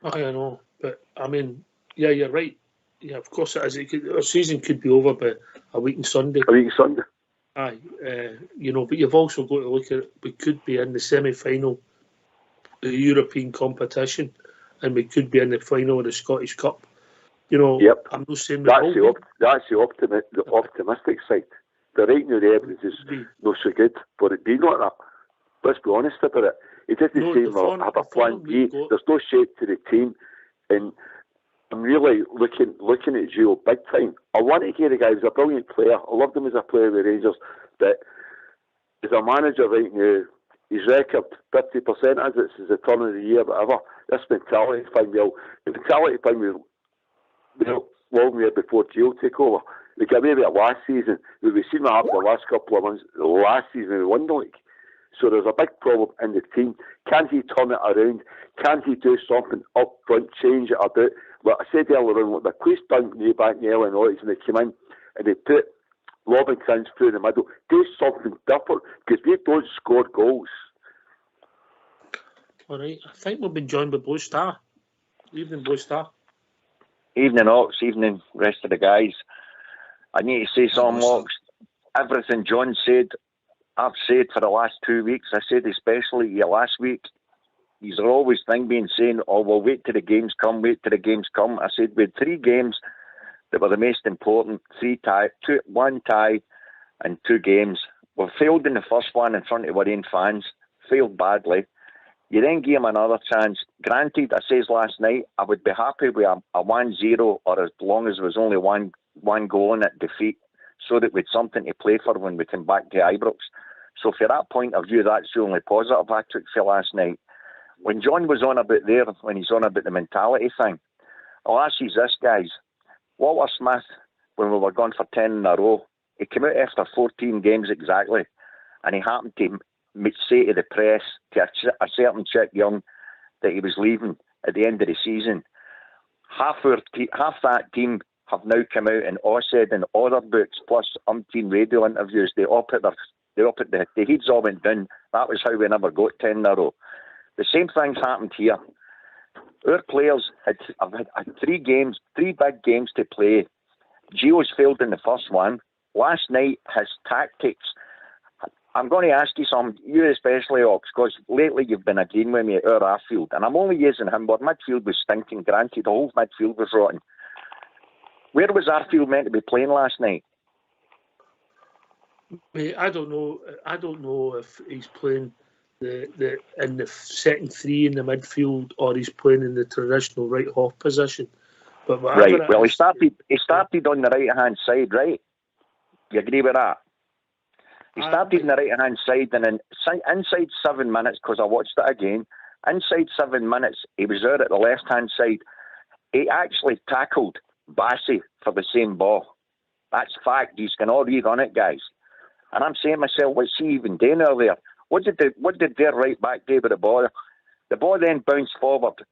I know, but I mean, yeah, you're right. Yeah, of course it is. Our season could be over by a week on Sunday. A week on Sunday. Aye, but you've also got to look at it. We could be in the semi-final of the European competition, and we could be in the final of the Scottish Cup. Yep. I'm not saying that's the optimistic side. The right now, the evidence is not so good for it being like that. Let's be honest about it. It isn't saying we'll have a plan B. There's no shape to the team, and I'm really looking at Gio big time. I want to hear the guy. He's a brilliant player. I loved him as a player with Rangers, but as a manager right now, his record 50% as it is the turn of the year, whatever. This mentality thing, the mentality thing was long way before Gio took over. We got away with it last season. We've seen what happened the last couple of months. Last season we won the league. So there's a big problem in the team. Can he turn it around? Can he do something up front, change it a bit? Like I said earlier on, the police dunked me back in the early noughties and they came in and they put Robinson through in the middle. Do something different because we don't score goals. All right, I think we've been joined by Blue Star. Evening, Blue Star. Evening, Ox. Evening, rest of the guys. I need to say something, Ox. Everything John said, I've said for the last 2 weeks. I said especially last week. He's always been saying, oh, we'll wait till the games come, wait till the games come. I said we had 3 games that were the most important. 1 tie and 2 games. We failed in the first one in front of our own fans. Failed badly. You then give him another chance. Granted, I says last night, I would be happy with a 1-0 or as long as there was only one goal in it, defeat, so that we'd something to play for when we come back to Ibrox. So from that point of view, that's the only positive I took for last night. When John was on about there, when he's on about the mentality thing, I'll ask you this, guys. Walter Smith, when we were gone for 10 in a row, he came out after 14 games exactly, and he happened to say to the press, to a certain Chick Young, that he was leaving at the end of the season. half that team have now come out and all said in other books, plus umpteen radio interviews, they all put the heads all went down. That was how we never got 10 in a row. The same thing's happened here. Our players have had 3 big games to play. Gio's failed in the first one. Last night, his tactics. I'm going to ask you something, you especially, Ox, because lately you've been agreeing with me at our outfield, and I'm only using him, but midfield was stinking. Granted, the whole midfield was rotten. Where was Arfield meant to be playing last night? Mate, I don't know if he's playing in the second 3 in the midfield or he's playing in the traditional right half position. But right. Well, he started on the right hand side, right? You agree with that? He started on the right hand side, and then inside 7 minutes, because I watched it again. Inside 7 minutes, he was out at the left hand side. He actually tackled Bassey for the same ball. That's fact. He's can all rerun it, guys. And I'm saying to myself, what's he even doing out there? What did their right back do with the ball? The ball then bounced forward.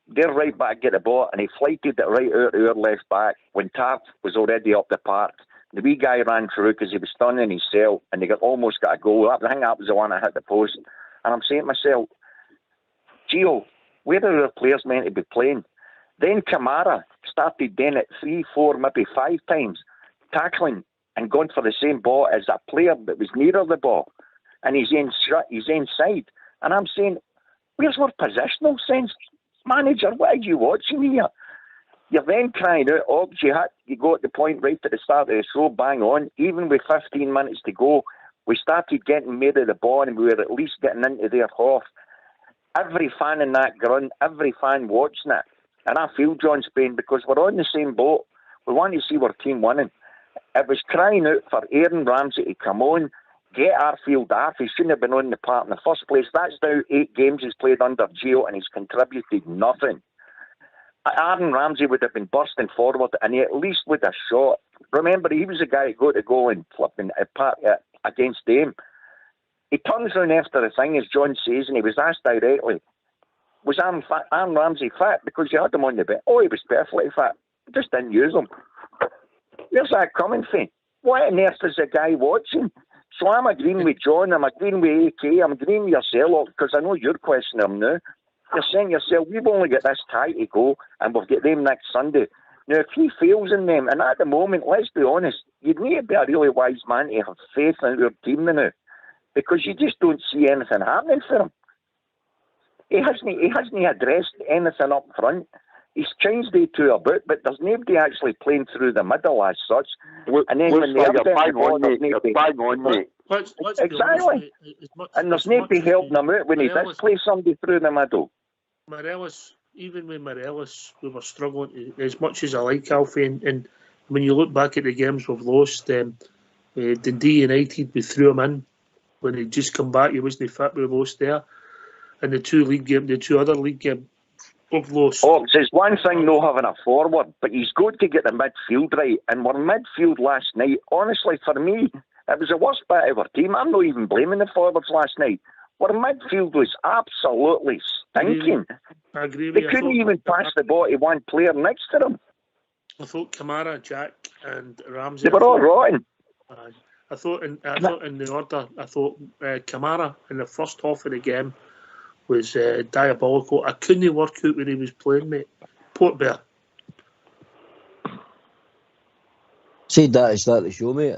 Their right back get the ball and he flighted it right out to our left back when Taff was already up the park. The wee guy ran through because he was stunned in his cell and they almost got a goal. I think that was the one that hit the post. And I'm saying to myself, Gio, where are our players meant to be playing? Then Kamara started doing it 3, 4, maybe 5 times, tackling and going for the same ball as a player that was nearer the ball. And he's inside. And I'm saying, where's our positional sense? Manager, what are you watching here? You're then crying out, you go at the point right at the start of the show, bang on. Even with 15 minutes to go, we started getting made of the ball and we were at least getting into their half. Every fan in that ground, every fan watching it. And I feel John Spain because we're on the same boat. We want to see our team winning. It was crying out for Aaron Ramsey to come on, get Arfield off. He shouldn't have been on the part in the first place. That's now 8 games he's played under Gio and he's contributed nothing. Aaron Ramsey would have been bursting forward and he at least would have shot. Remember, he was the guy who got to go and flipping against Dame. He turns around after the thing, as John says, and he was asked directly, was Aaron Ramsey fit? Because you had him on the bench. Oh, he was perfectly fit. Just didn't use him. Where's that coming from? What on earth is the guy watching? So I'm agreeing with John, I'm agreeing with AK, I'm agreeing with yourself, because I know you're questioning him now. You're saying to yourself, we've only got this tie to go, and we'll get them next Sunday. Now, if he fails in them, and at the moment, let's be honest, you'd need to be a really wise man to have faith in your team now, because you just don't see anything happening for him. He hasn't addressed anything up front. He's changed it to a bit, but there's nobody actually playing through the middle as such. And then when they're bang on, mate. Exactly. And there's nobody helping him out when he does play somebody through the middle. Morelos, even with Morelos, we were struggling as much as I like Alfie. And when you look back at the games we've lost, Dundee United, we threw him in when he'd just come back. He wasn't fit, we lost there. And the two other league games, we've lost. Oh, it's one thing no having a forward, but he's got to get the midfield right. And we're midfield last night. Honestly, for me, it was the worst bit of our team. I'm not even blaming the forwards last night. Our midfield was absolutely stinking. I agree with you. They couldn't even pass the ball to one player next to them. I thought Kamara, Jack, and Ramsey. They were all rotten. I thought in the order. I thought Kamara in the first half of the game was diabolical. I couldn't work out where he was playing, mate. Port Bear. Said that at the start of the show, mate.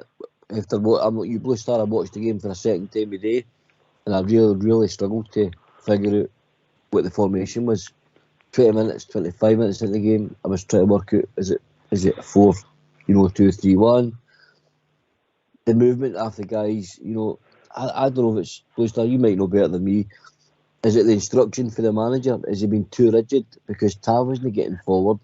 After you Blue Star, I watched the game for a second time a day, and I really struggled to figure out what the formation was. 20 minutes, 25 minutes in the game, I was trying to work out, is it 4, 2-3-1? The movement of the guys, I don't know if it's Blue Star, you might know better than me. Is it the instruction for the manager? Has he been too rigid? Because Tav wasn't getting forward.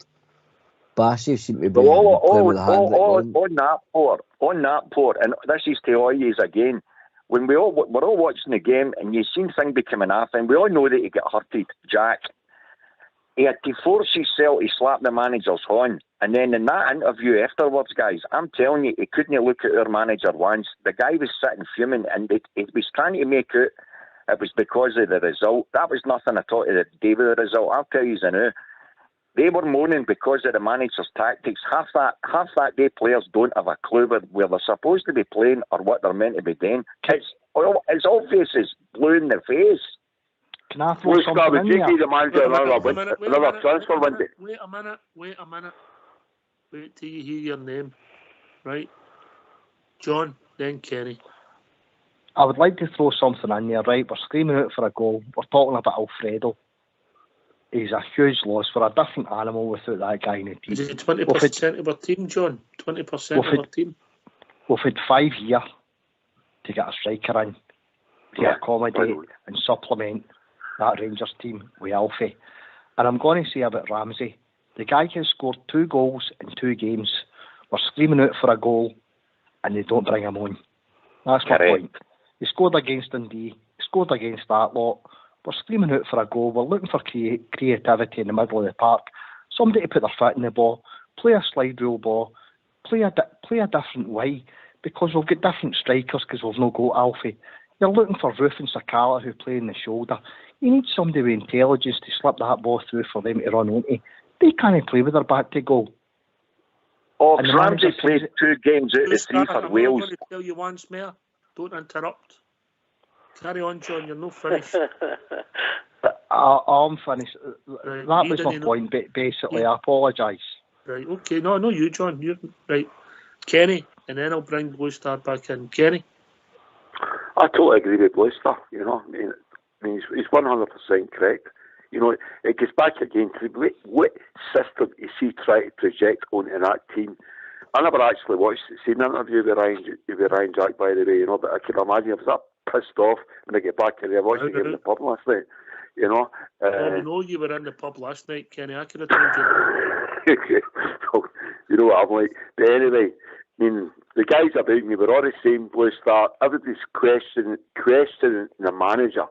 Bassey seemed to be playing with a hand on that port, and this is to all yous again. When we're all watching the game, and you've seen things becoming off, and we all know that he got hurted, Jack. He had to force himself to slap the manager's horn. And then in that interview afterwards, guys, I'm telling you, he couldn't look at our manager once. The guy was sitting fuming, and he was trying to make out it was because of the result. That was nothing at all to do with the result. I'll tell you now. They were moaning because of the manager's tactics. Half that day players don't have a clue where they're supposed to be playing or what they're meant to be doing. It's obvious as blue in the face. Can I throw something in there? The manager another transfer window. Wait a minute. Wait till you hear your name. Right? John, then Kenny. I would like to throw something in there, right? We're screaming out for a goal. We're talking about Alfredo. He's a huge loss. We're a different animal without that guy in the team. Is it 20% of our team, John? 20% of our team? We've had 5 years to get a striker in to accommodate and supplement that Rangers team with Alfie. And I'm going to say about Ramsey, the guy has scored 2 goals in 2 games. We're screaming out for a goal and they don't bring him on. That's my point. He scored against Dundee, he scored against that lot. We're screaming out for a goal. We're looking for creativity in the middle of the park. Somebody to put their foot in the ball, play a slide rule ball, play a different way, because we've got different strikers because we've no got Alfie. You're looking for Roof and Sakala who play in the shoulder. You need somebody with intelligence to slip that ball through for them to run onto. They can't play with their back to goal. Oh, Ramsey played 2 games out of 3 for Wales. I'm going to tell you once more. Don't interrupt. Carry on, John. You're not finished. I'm finished. Right, that was my point, basically. I apologise. Right, okay. No, you, John. You're right. Kenny, and then I'll bring Blue Star back in. Kenny? I totally agree with Blue Star. You know, I mean he's 100% correct. You know, it gets back again to what system is he trying to project onto that team. I never actually seen an interview with Ryan Jack, by the way, you know, but I can imagine I was that pissed off when I get back to the watching the game in the pub last night, you know. I know you were in the pub last night, Kenny. I could have told you. You know what I'm like. But anyway, I mean, the guys about me were all the same, Blue Star. Everybody's questioning the manager.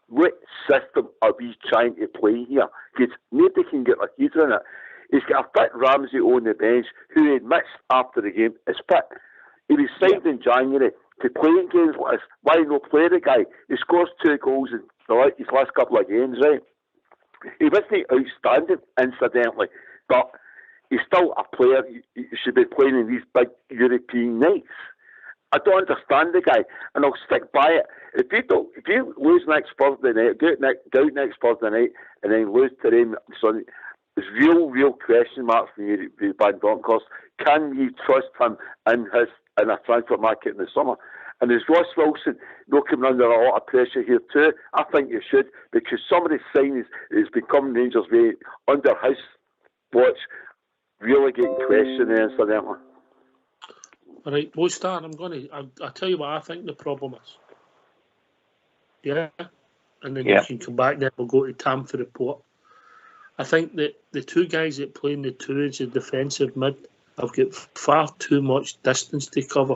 What system are we trying to play here? Because nobody can get their head around it. He's got a fit Ramsey on the bench who admits after the game is fit. He was signed in January to play in games like this. Why not play the guy? He scores 2 goals in his last couple of games, right? He wasn't outstanding, incidentally, but he's still a player. He should be playing in these big European nights. I don't understand the guy, and I'll stick by it. If you lose next Thursday night, go out next Thursday night, and then lose to them Sunday, there's real question marks from you, Van Bronckhorst. Can you trust him in a transfer market in the summer? And is Ross Wilson not coming under a lot of pressure here too? I think you should, because some of the signings has become Rangers way under his watch, really getting questioned incidentally. All right, Blue Star, I'll tell you what I think the problem is. Yeah? And then you can come back, then we'll go to Tam for the report. I think that the 2 guys that play in the 2 as a defensive mid have got far too much distance to cover.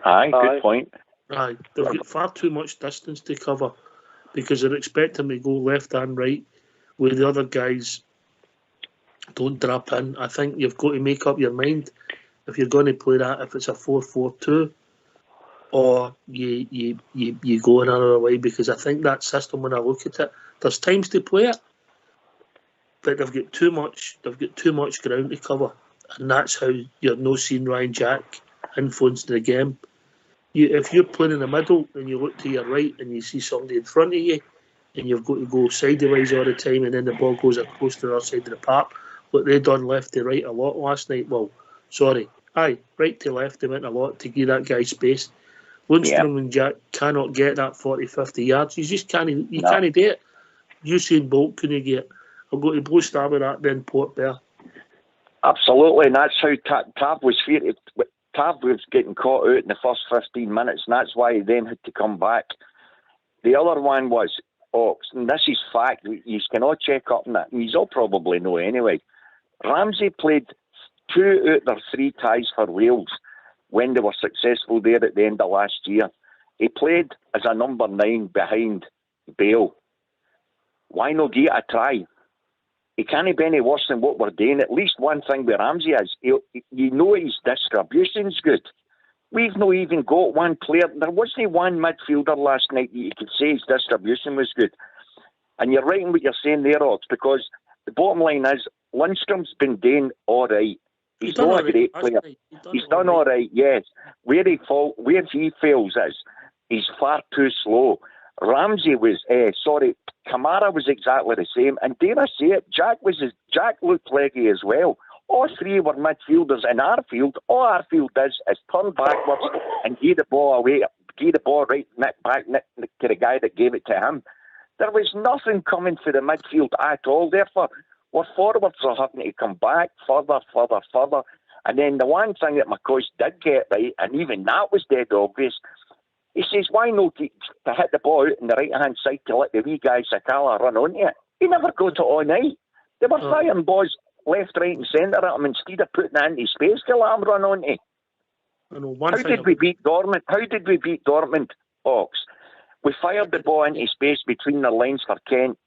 Aye, good point. Aye, they've got far too much distance to cover because they're expecting to go left and right where the other guys don't drop in. I think you've got to make up your mind if you're going to play that, if it's a 4-4-2 or you go another way, because I think that system, when I look at it, there's times to play it, but they've got too much ground to cover, and that's how you're not seeing Ryan Jack influence the game. If you're playing in the middle and you look to your right and you see somebody in front of you and you've got to go sideways all the time and then the ball goes across to the other side of the park, what they done left to right a lot last night. Right to left they went a lot to give that guy space. Lundstrom and Jack cannot get that 40-50 yards. You just can't do it. Usain Bolt couldn't get. I'll go to Blue Star with that, then Port Bear. Absolutely, and that's how Tav was feared. Tav was getting caught out in the first 15 minutes, and that's why he then had to come back. The other one was, and this is fact, you cannot check up on that, and you all probably know anyway. Ramsey played 2 out of their 3 ties for Wales when they were successful there at the end of last year. He played as a number 9 behind Bale. Why not give it a try? He can't be any worse than what we're doing. At least one thing with Ramsey is, you know his distribution's good. We've not even got one player. There wasn't one midfielder last night that you could say his distribution was good. And you're right in what you're saying there, Ox, because the bottom line is Lundstrom's been doing all right. He's not a great player. He's done all right, yes. Where he fails is he's far too slow. Ramsey was, Kamara was exactly the same. And dare I say it, Jack looked leggy as well. All three were midfielders in our field. All our field is turn backwards and give the ball away, give the ball right back to the guy that gave it to him. There was nothing coming for the midfield at all. Therefore, our forwards are having to come back further. And then the one thing that my coach did get right, and even that was dead obvious, he says, why not to hit the ball out on the right-hand side to let the wee guy Sakala run onto it? He never got it all night. They were firing balls left, right and centre at him instead of putting it into space to let him run onto. How did we beat Dortmund, Ox? We fired the ball into space between the lines for Kent,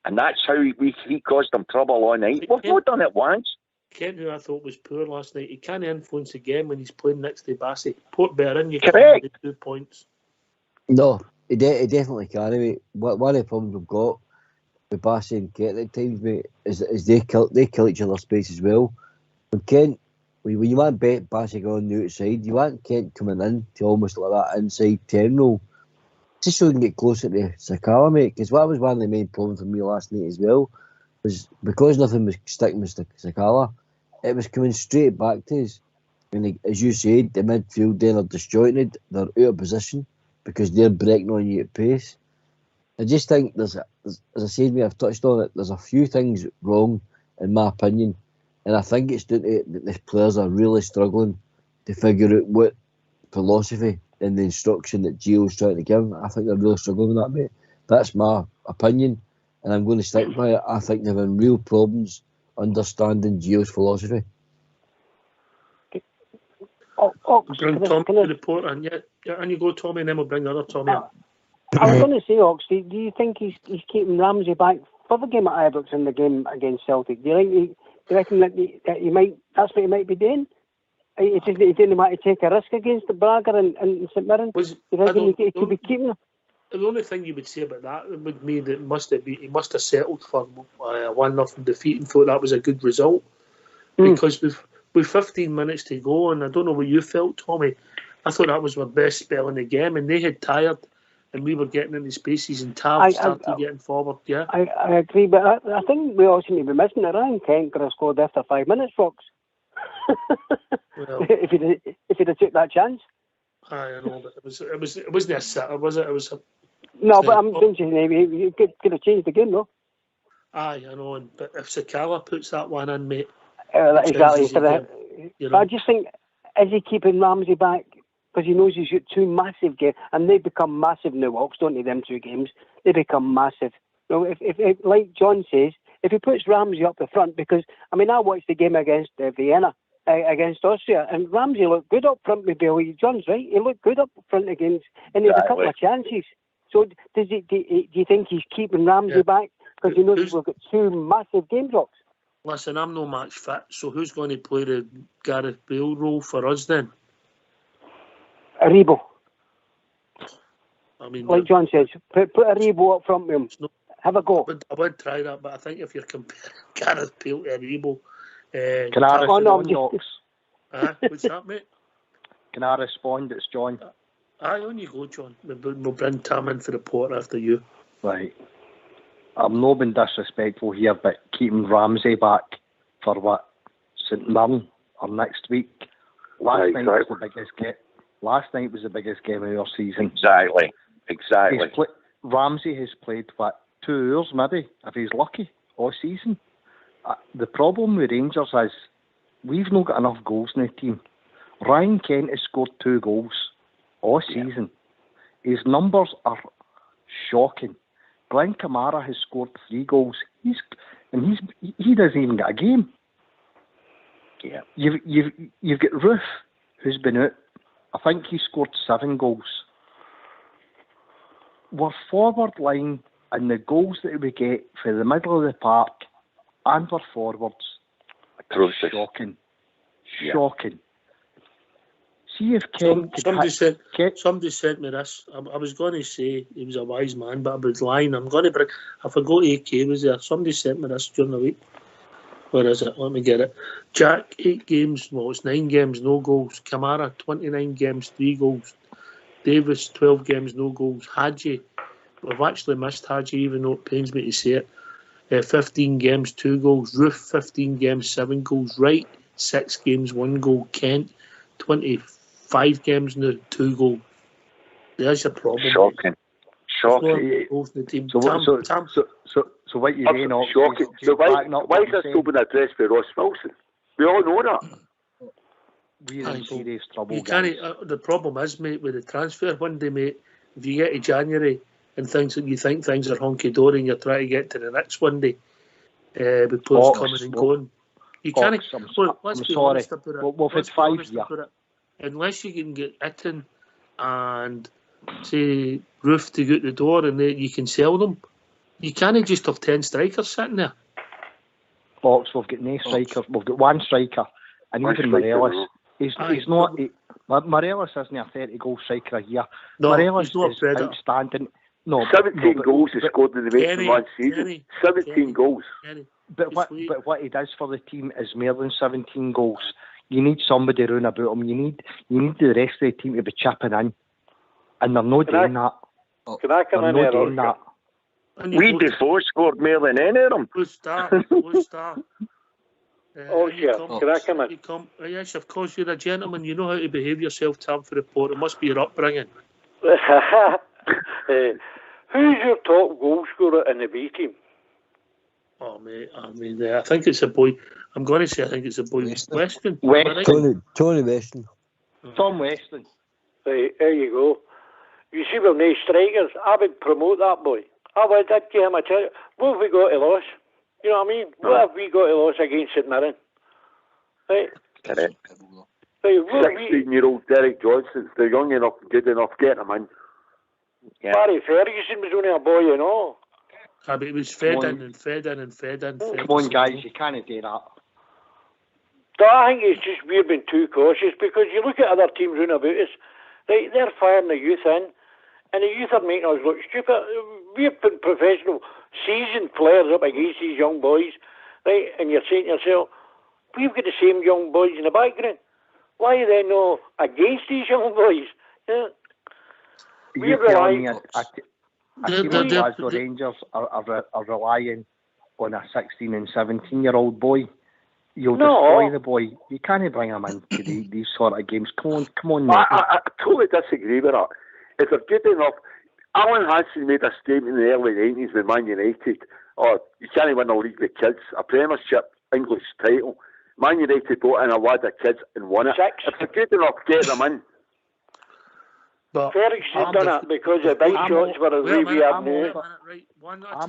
and that's how he caused them trouble all night. We've not done it once. Kent, who I thought was poor last night, he can't influence the game when he's playing next to Bassey. Put better in, you can't get 2 points. No, he definitely can, mate. One of the problems we've got with Bassey and Kent at times, mate, is they kill each other's space as well. When you want Bassey going on the outside, you want Kent coming in to almost like that inside 10 role, just so he can get closer to Sakala, mate. Because what was one of the main problems for me last night as well was because nothing was sticking with Sakala, it was coming straight back to us. And as you said, the midfield then are disjointed, they're out of position because they're breaking on you at pace. I just think as I said, mate, I've touched on it, there's a few things wrong, in my opinion. And I think it's due to that the players are really struggling to figure out what philosophy and the instruction that Gio's trying to give. I think they're really struggling with that, mate. That's my opinion, and I'm going to stick by it. I think they're having real problems understanding Gio's philosophy. Bring Tommy to the port, and you go, Tommy, and then we'll bring the other Tommy up. I was going to say, Ox, do you think he's keeping Ramsey back for the game at Ibrox and the game against Celtic? Do you reckon that he might? That's what he might be doing. He didn't want to take a risk against the Braga and St Mirren. Do you reckon he could be keeping him? The only thing you would say about that would mean that he must have settled for a 1-0 defeat and thought that was a good result. Because with 15 minutes to go, and I don't know what you felt, Tommy, I thought that was our best spell in the game, and they had tired, and we were getting into spaces, and Tav started getting forward. Yeah, I agree, but I think we all seem to be missing it. Ryan Kent could have scored after 5 minutes, Fox. Well, if he'd have took that chance. I know, but it wasn't a sitter, was it? It was a. No, but I'm thinking he could have changed the game, though. Aye, I know, but if Sakala puts that one in, mate. Exactly. I just think, is he keeping Ramsey back because he knows he's got 2 massive games, and they become massive now, Ox, don't they? Them 2 games, they become massive. So if like John says, if he puts Ramsey up the front, because I watched the game against Vienna. Against Austria, and Ramsey looked good up front with Billy. John's right, he looked good up front against, and he had a couple of chances. So do you think he's keeping Ramsey back because he knows we've got 2 massive game drops? Listen, I'm no match fit, so who's going to play the Gareth Bale role for us then? Aribo. Like John says, put Aribo up front with him. Have a go. I would try that, but I think if you're comparing Gareth Bale to Aribo, can I respond, Ox? What's that, mate? Can I respond? It's John. Aye, on you go, John. We'll bring Tam in for the port after you. Right. I'm not being disrespectful here, but keeping Ramsey back for what? St Mirren or next week? Last night was the biggest game of our season. Exactly. Ramsey has played, 2 hours maybe, if he's lucky, all season. The problem with Rangers is we've not got enough goals in the team. Ryan Kent has scored 2 goals all season. His numbers are shocking. Glenn Kamara has scored 3 goals. He doesn't even get a game. Yeah. You've got Roof, who's been out. I think he scored 7 goals. We're forward line, and the goals that we get for the middle of the park and our forwards, atrocious. Shocking. See if Kent somebody sent me this. I was going to say he was a wise man, but I was lying. I'm going to bring. I forgot AK was there. Somebody sent me this during the week. Where is it? Let me get it. Jack, 8 games. Well, it's 9 games, no goals. Kamara, 29 games, 3 goals. Davis, 12 games, no goals. Hadji, we've actually missed Hadji, even though it pains me to say it. 15 games, 2 goals. Roof, 15 games, 7 goals. Wright, 6 games, 1 goal. Kent, 25 games now, 2 goals. There's a problem. Shocking. Shocking. So what you're saying, shocking. So why is there still been addressed by Ross Wilson? We all know that. We're in serious trouble. You can't. The problem is, mate, with the transfer window, mate. If you get to January and you think things are honky dory, and you're trying to get to the next window, with players coming and going, you can't. Let's be honest about it. We've had 5 years. Unless you can get Itten and say Roof to go out the door, and you can sell them. You can't just have 10 strikers sitting there. We've got no strikers. We've got 1 striker, and even Morelos. He's not. Morelos isn't a 30-goal striker a year. No, Morelos he's not is outstanding. No, 17 goals he scored in the West in 1 season. 17 goals. But what he does for the team is more than 17 goals. You need somebody around about him. You need the rest of the team to be chipping in, and they're not doing that. Can I come in here? We before scored more than any of them. Good start. Can I come in? Yes, of course, you're a gentleman. You know how to behave yourself, Tam, for the port. It must be your upbringing. Who's your top goal scorer in the B team? Oh, mate, I mean, I think it's a boy. I'm going to say I think it's a boy. Weston. Tony Weston. Tom Weston. Right, there you go. You see, we're no strikers. I would promote that boy. I would. I'd give him a chance. What have we got to lose? You know what I mean? What have we got to lose against St Mirren? Right? Correct. Right, 16-year-old Derek Johnson's the young enough, good enough, get him in. Yeah. Barry Ferguson was only a boy, you know. But it was fed in and fed in and fed in. Come on, guys, you can't do that. So I think it's just we've been too cautious, because you look at other teams round about us, right, they're firing the youth in, and the youth are making us look stupid. We're putting professional, seasoned players up against these young boys, right, and you're saying to yourself, we've got the same young boys in the background. Why are they not against these young boys? Yeah. You're telling me a team like Glasgow Rangers are relying on a 16 and 17-year-old boy. You'll destroy the boy. You can't bring him into these sort of games. Come on, mate. I totally disagree with that. If they're good enough, Alan Hansen made a statement in the early 90s with Man United. You can't win a league with kids, a Premiership, English title. Man United brought in a lot of kids and won it. If they're good enough, get them in. But Ferguson done it because the big shots were a really I'm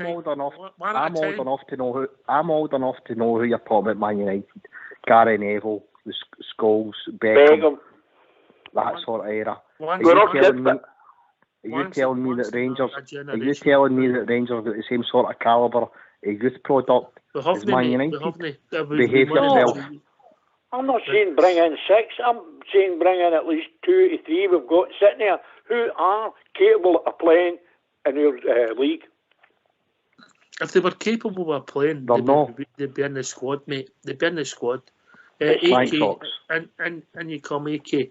old enough to know who you're talking about. Man United, Gary Neville, the Scholes, Beckham, that sort of era. Are you telling me that Rangers got the same sort of calibre youth product as Man United? Behave yourself. I'm not saying bring in 6. I'm saying bring in at least 2 to 3 we've got sitting there who are capable of playing in your league. If they were capable of playing, they'd be in the squad, mate. They'd be in the squad. AK, and you come AK.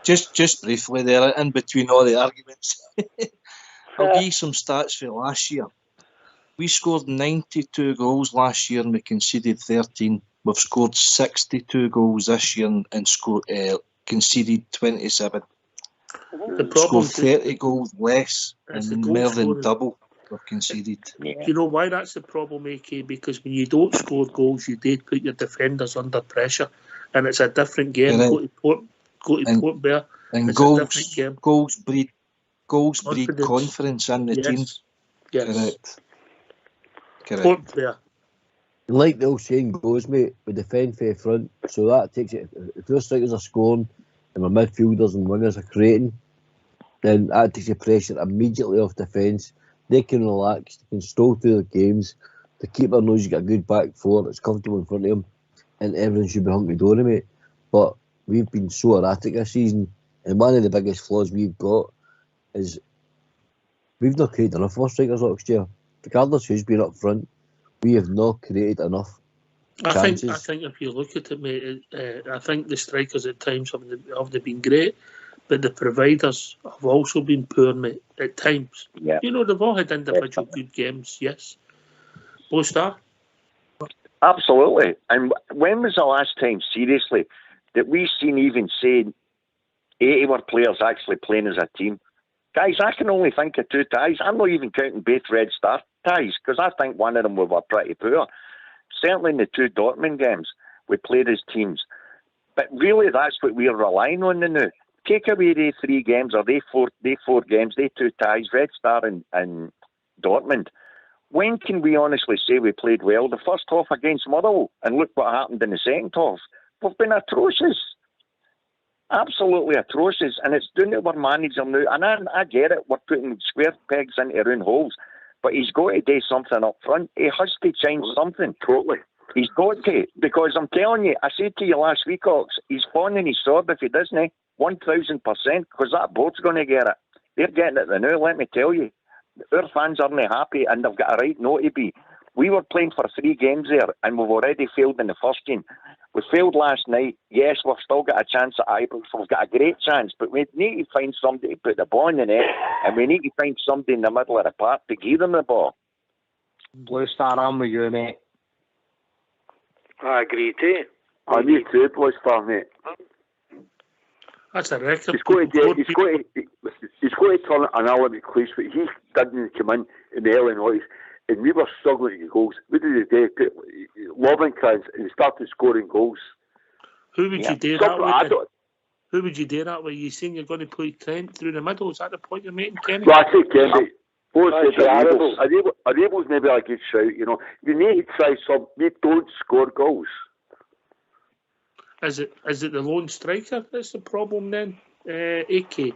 Just briefly there, in between all the arguments, I'll give you some stats for last year. We scored 92 goals last year and we conceded 13. We've scored 62 goals this year and conceded 27. The problem scored 30 goals less and more than double we've conceded. You know why that's the problem, AK? Because when you don't score goals, you do put your defenders under pressure, and it's a different game. Go to Port Bear. And it's goals breed confidence in the team. Yes. Correct. Port Bear. Like the old saying goes, mate, we defend for the front, so that takes it. If our strikers are scoring and our midfielders and wingers are creating, then that takes the pressure immediately off defence. They can relax, they can stroll through the games. The keeper knows you got a good back four, it's comfortable in front of him, and everything should be hunky dory, mate. But we've been so erratic this season, and one of the biggest flaws we've got is we've not created enough for strikers last year. Regardless who's been up front, we have not created enough chances. I think if you look at it, mate, I think the strikers at times haven't been great, but the providers have also been poor, mate, at times. Yeah. You know, they've all had individual good games, yes. Blue Star? Absolutely. And when was the last time, seriously, that we've seen even saying 80 of our players actually playing as a team? Guys, I can only think of 2 ties. I'm not even counting both Red Star ties, because I think one of them we were pretty poor. Certainly in the 2 Dortmund games, we played as teams. But really, that's what we're relying on now. Take away they 3 games, or they four games, they 2 ties, Red Star and Dortmund. When can we honestly say we played well? The first half against Motherwell, and look what happened in the second half. We've been atrocious. Absolutely atrocious. And it's down to our manager now. And I get it, we're putting square pegs into round holes. But he's got to do something up front. He has to change something. Totally. He's got to. Because I'm telling you, I said to you last week, Ox, he's fawning his sword if he doesn't. 1,000%, because that board's going to get it. They're getting it now, let me tell you. Our fans aren't happy, and they've got a right not to be. We were playing for 3 games there, and we've already failed in the first game. We failed last night. Yes, we've still got a chance at Ibrox. We've got a great chance, but we need to find somebody to put the ball in the net, and we need to find somebody in the middle of the park to give them the ball. Blue Star, I'm with you, mate. I agree too. I need to, Blue Star, mate. That's a record. He's going to turn it an element close, but he didn't come in the early noise, and we were struggling to get goals. What did he do? Put Lovenkrands, and he started scoring goals. Who would you do that with? Who would you do that with? You saying you're going to play Trent through the middle? Is that the point you're making, Kenny? Well, I say Kenny. Enables maybe a good shout, you know. You need to try some. We don't score goals. Is it the lone striker that's the problem then, AK?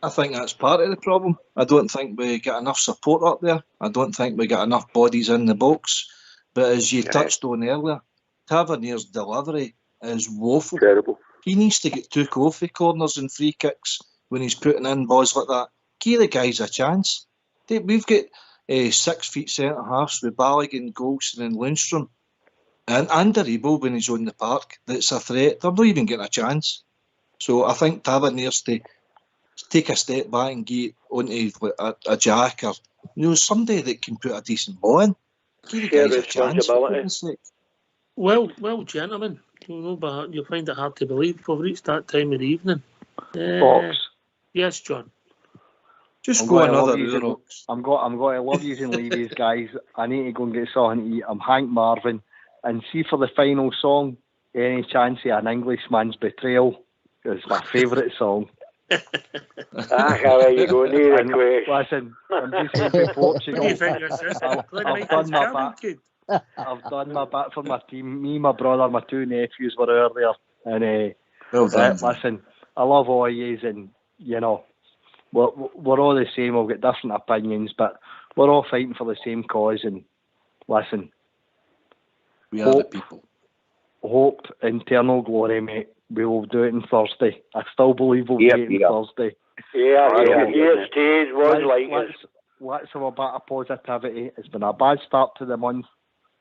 I think that's part of the problem. I don't think we get enough support up there. I don't think we get enough bodies in the box. But as you touched on earlier, Tavernier's delivery is woeful. Terrible. He needs to get took off the corners and free kicks when he's putting in balls like that. Give the guys a chance. We've got 6 feet centre halves with Balogun, Golson and Lundstrom. And Aribo, when he's on the park, that's a threat. They're not even getting a chance. So I think Tavernier's to take a step back and get onto a Jack or somebody that can put a decent ball in. Give the guys a chance. Well, gentlemen, but you'll find it hard to believe. We've reached that time of the evening. Fox. Yes, John. Just go another hour. I'm going to love you and leave you guys. I need to go and get something to eat. I'm Hank Marvin. And see for the final song, Any Chance of an Englishman's Betrayal. It's my favourite song. There you go, listen, I'm just here for Portugal. I've done my bit for my team. Me, my brother, my 2 nephews were earlier. And listen, I love all of yous, and we're all the same. We've got different opinions, but we're all fighting for the same cause. And listen, we are the people. Hope, eternal glory, mate. We will do it on Thursday. I still believe we'll do it on Thursday. Let's have a bit of positivity. It's been a bad start to the month.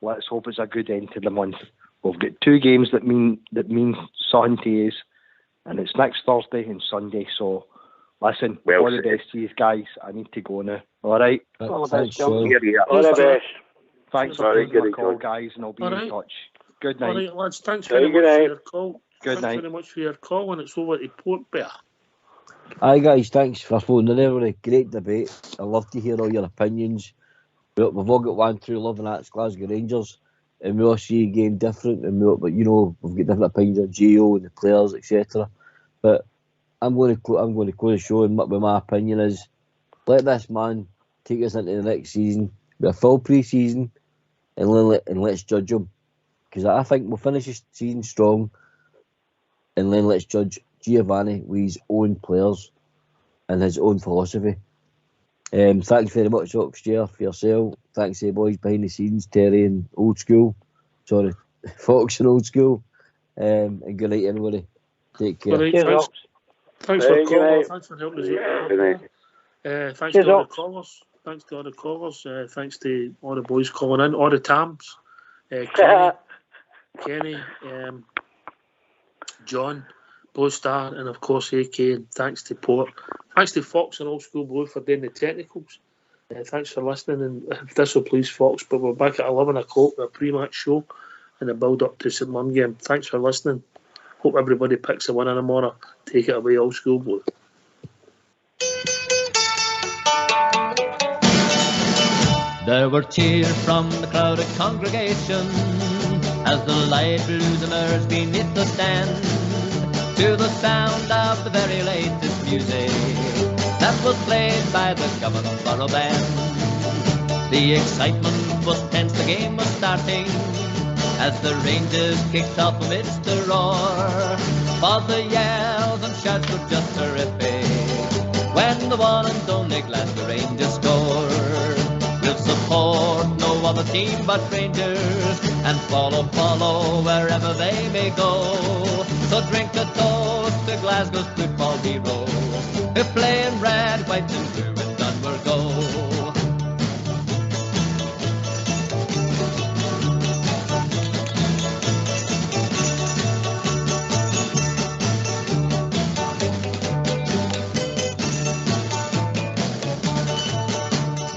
Let's hope it's a good end to the month. We've got 2 games that mean something to us, and it's next Thursday and Sunday. So, listen, all the best to you guys. I need to go now. All right? All the best, John. All the best. Thanks for taking my call, guys, and I'll be in touch. Good night. All right, lads, thanks very much for your call. Good night. Thanks very much for your call, and it's over to Port Bear. Hi guys, thanks for phoning in. Great debate. I love to hear all your opinions. We've all got one true love, and that's Glasgow Rangers, and we all see a game different, and we've got different opinions on Gio and the players, etc. But I'm going to close the show, and my opinion is, let this man take us into the next season with a full pre-season, and let's judge him, because I think we'll finish the season strong. And then let's judge Giovanni with his own players and his own philosophy. Thanks very much, Oxchair, for yourself. Thanks to the boys behind the scenes, Terry and Old School. Sorry, Fox and Old School. And good night, everybody. Take care. Good night, thanks for calling. Thanks for helping us out. Thanks to all the callers. Thanks to all the callers. Thanks to all the boys calling in, all the Tams. Kenny, John, Bostar, and of course AK. And thanks to Port. Thanks to Fox and Old School Blue for doing the technicals. Thanks for listening. And if this will please Fox, but we're back at 11 o'clock with a pre-match show and a build-up to St Mirren game. Thanks for listening. Hope everybody picks a winner tomorrow. Take it away, Old School Blue. There were cheers from the crowded congregation as the light blues emerged beneath the stand to the sound of the very latest music that was played by the Government Borough Band. The excitement was tense, the game was starting as the Rangers kicked off amidst the roar. For the yells and shouts were just terrific when the one and only Glasgow Rangers scored. We'll support no other team but Rangers and follow wherever they may go. So drink a toast to Glasgow's football heroes who play in red, white and blue and Dunmore go.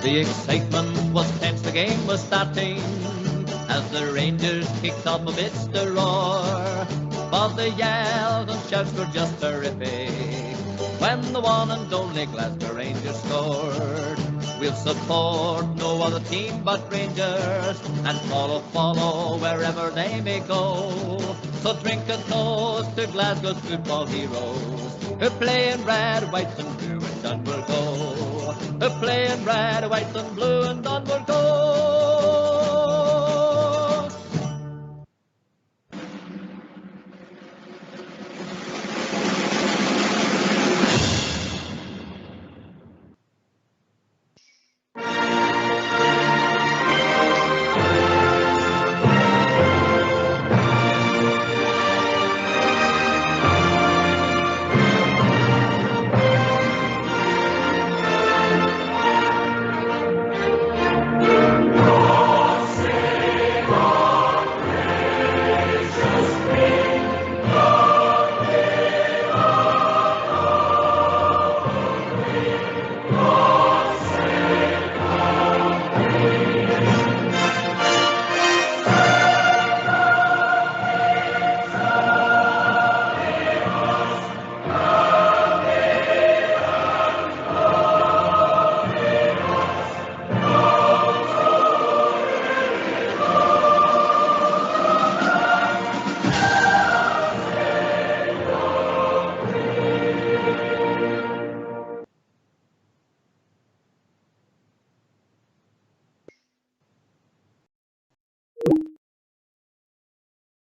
The excitement was tense, the game was starting as the Rangers kicked off amidst the roar. For the yells and shouts were just terrific when the one and only Glasgow Rangers scored. We'll support no other team but Rangers and follow wherever they may go. So drink a toast to Glasgow's football heroes who play in red, white and blue and Dunmore go. Who play in red, white and blue and Dunmore go.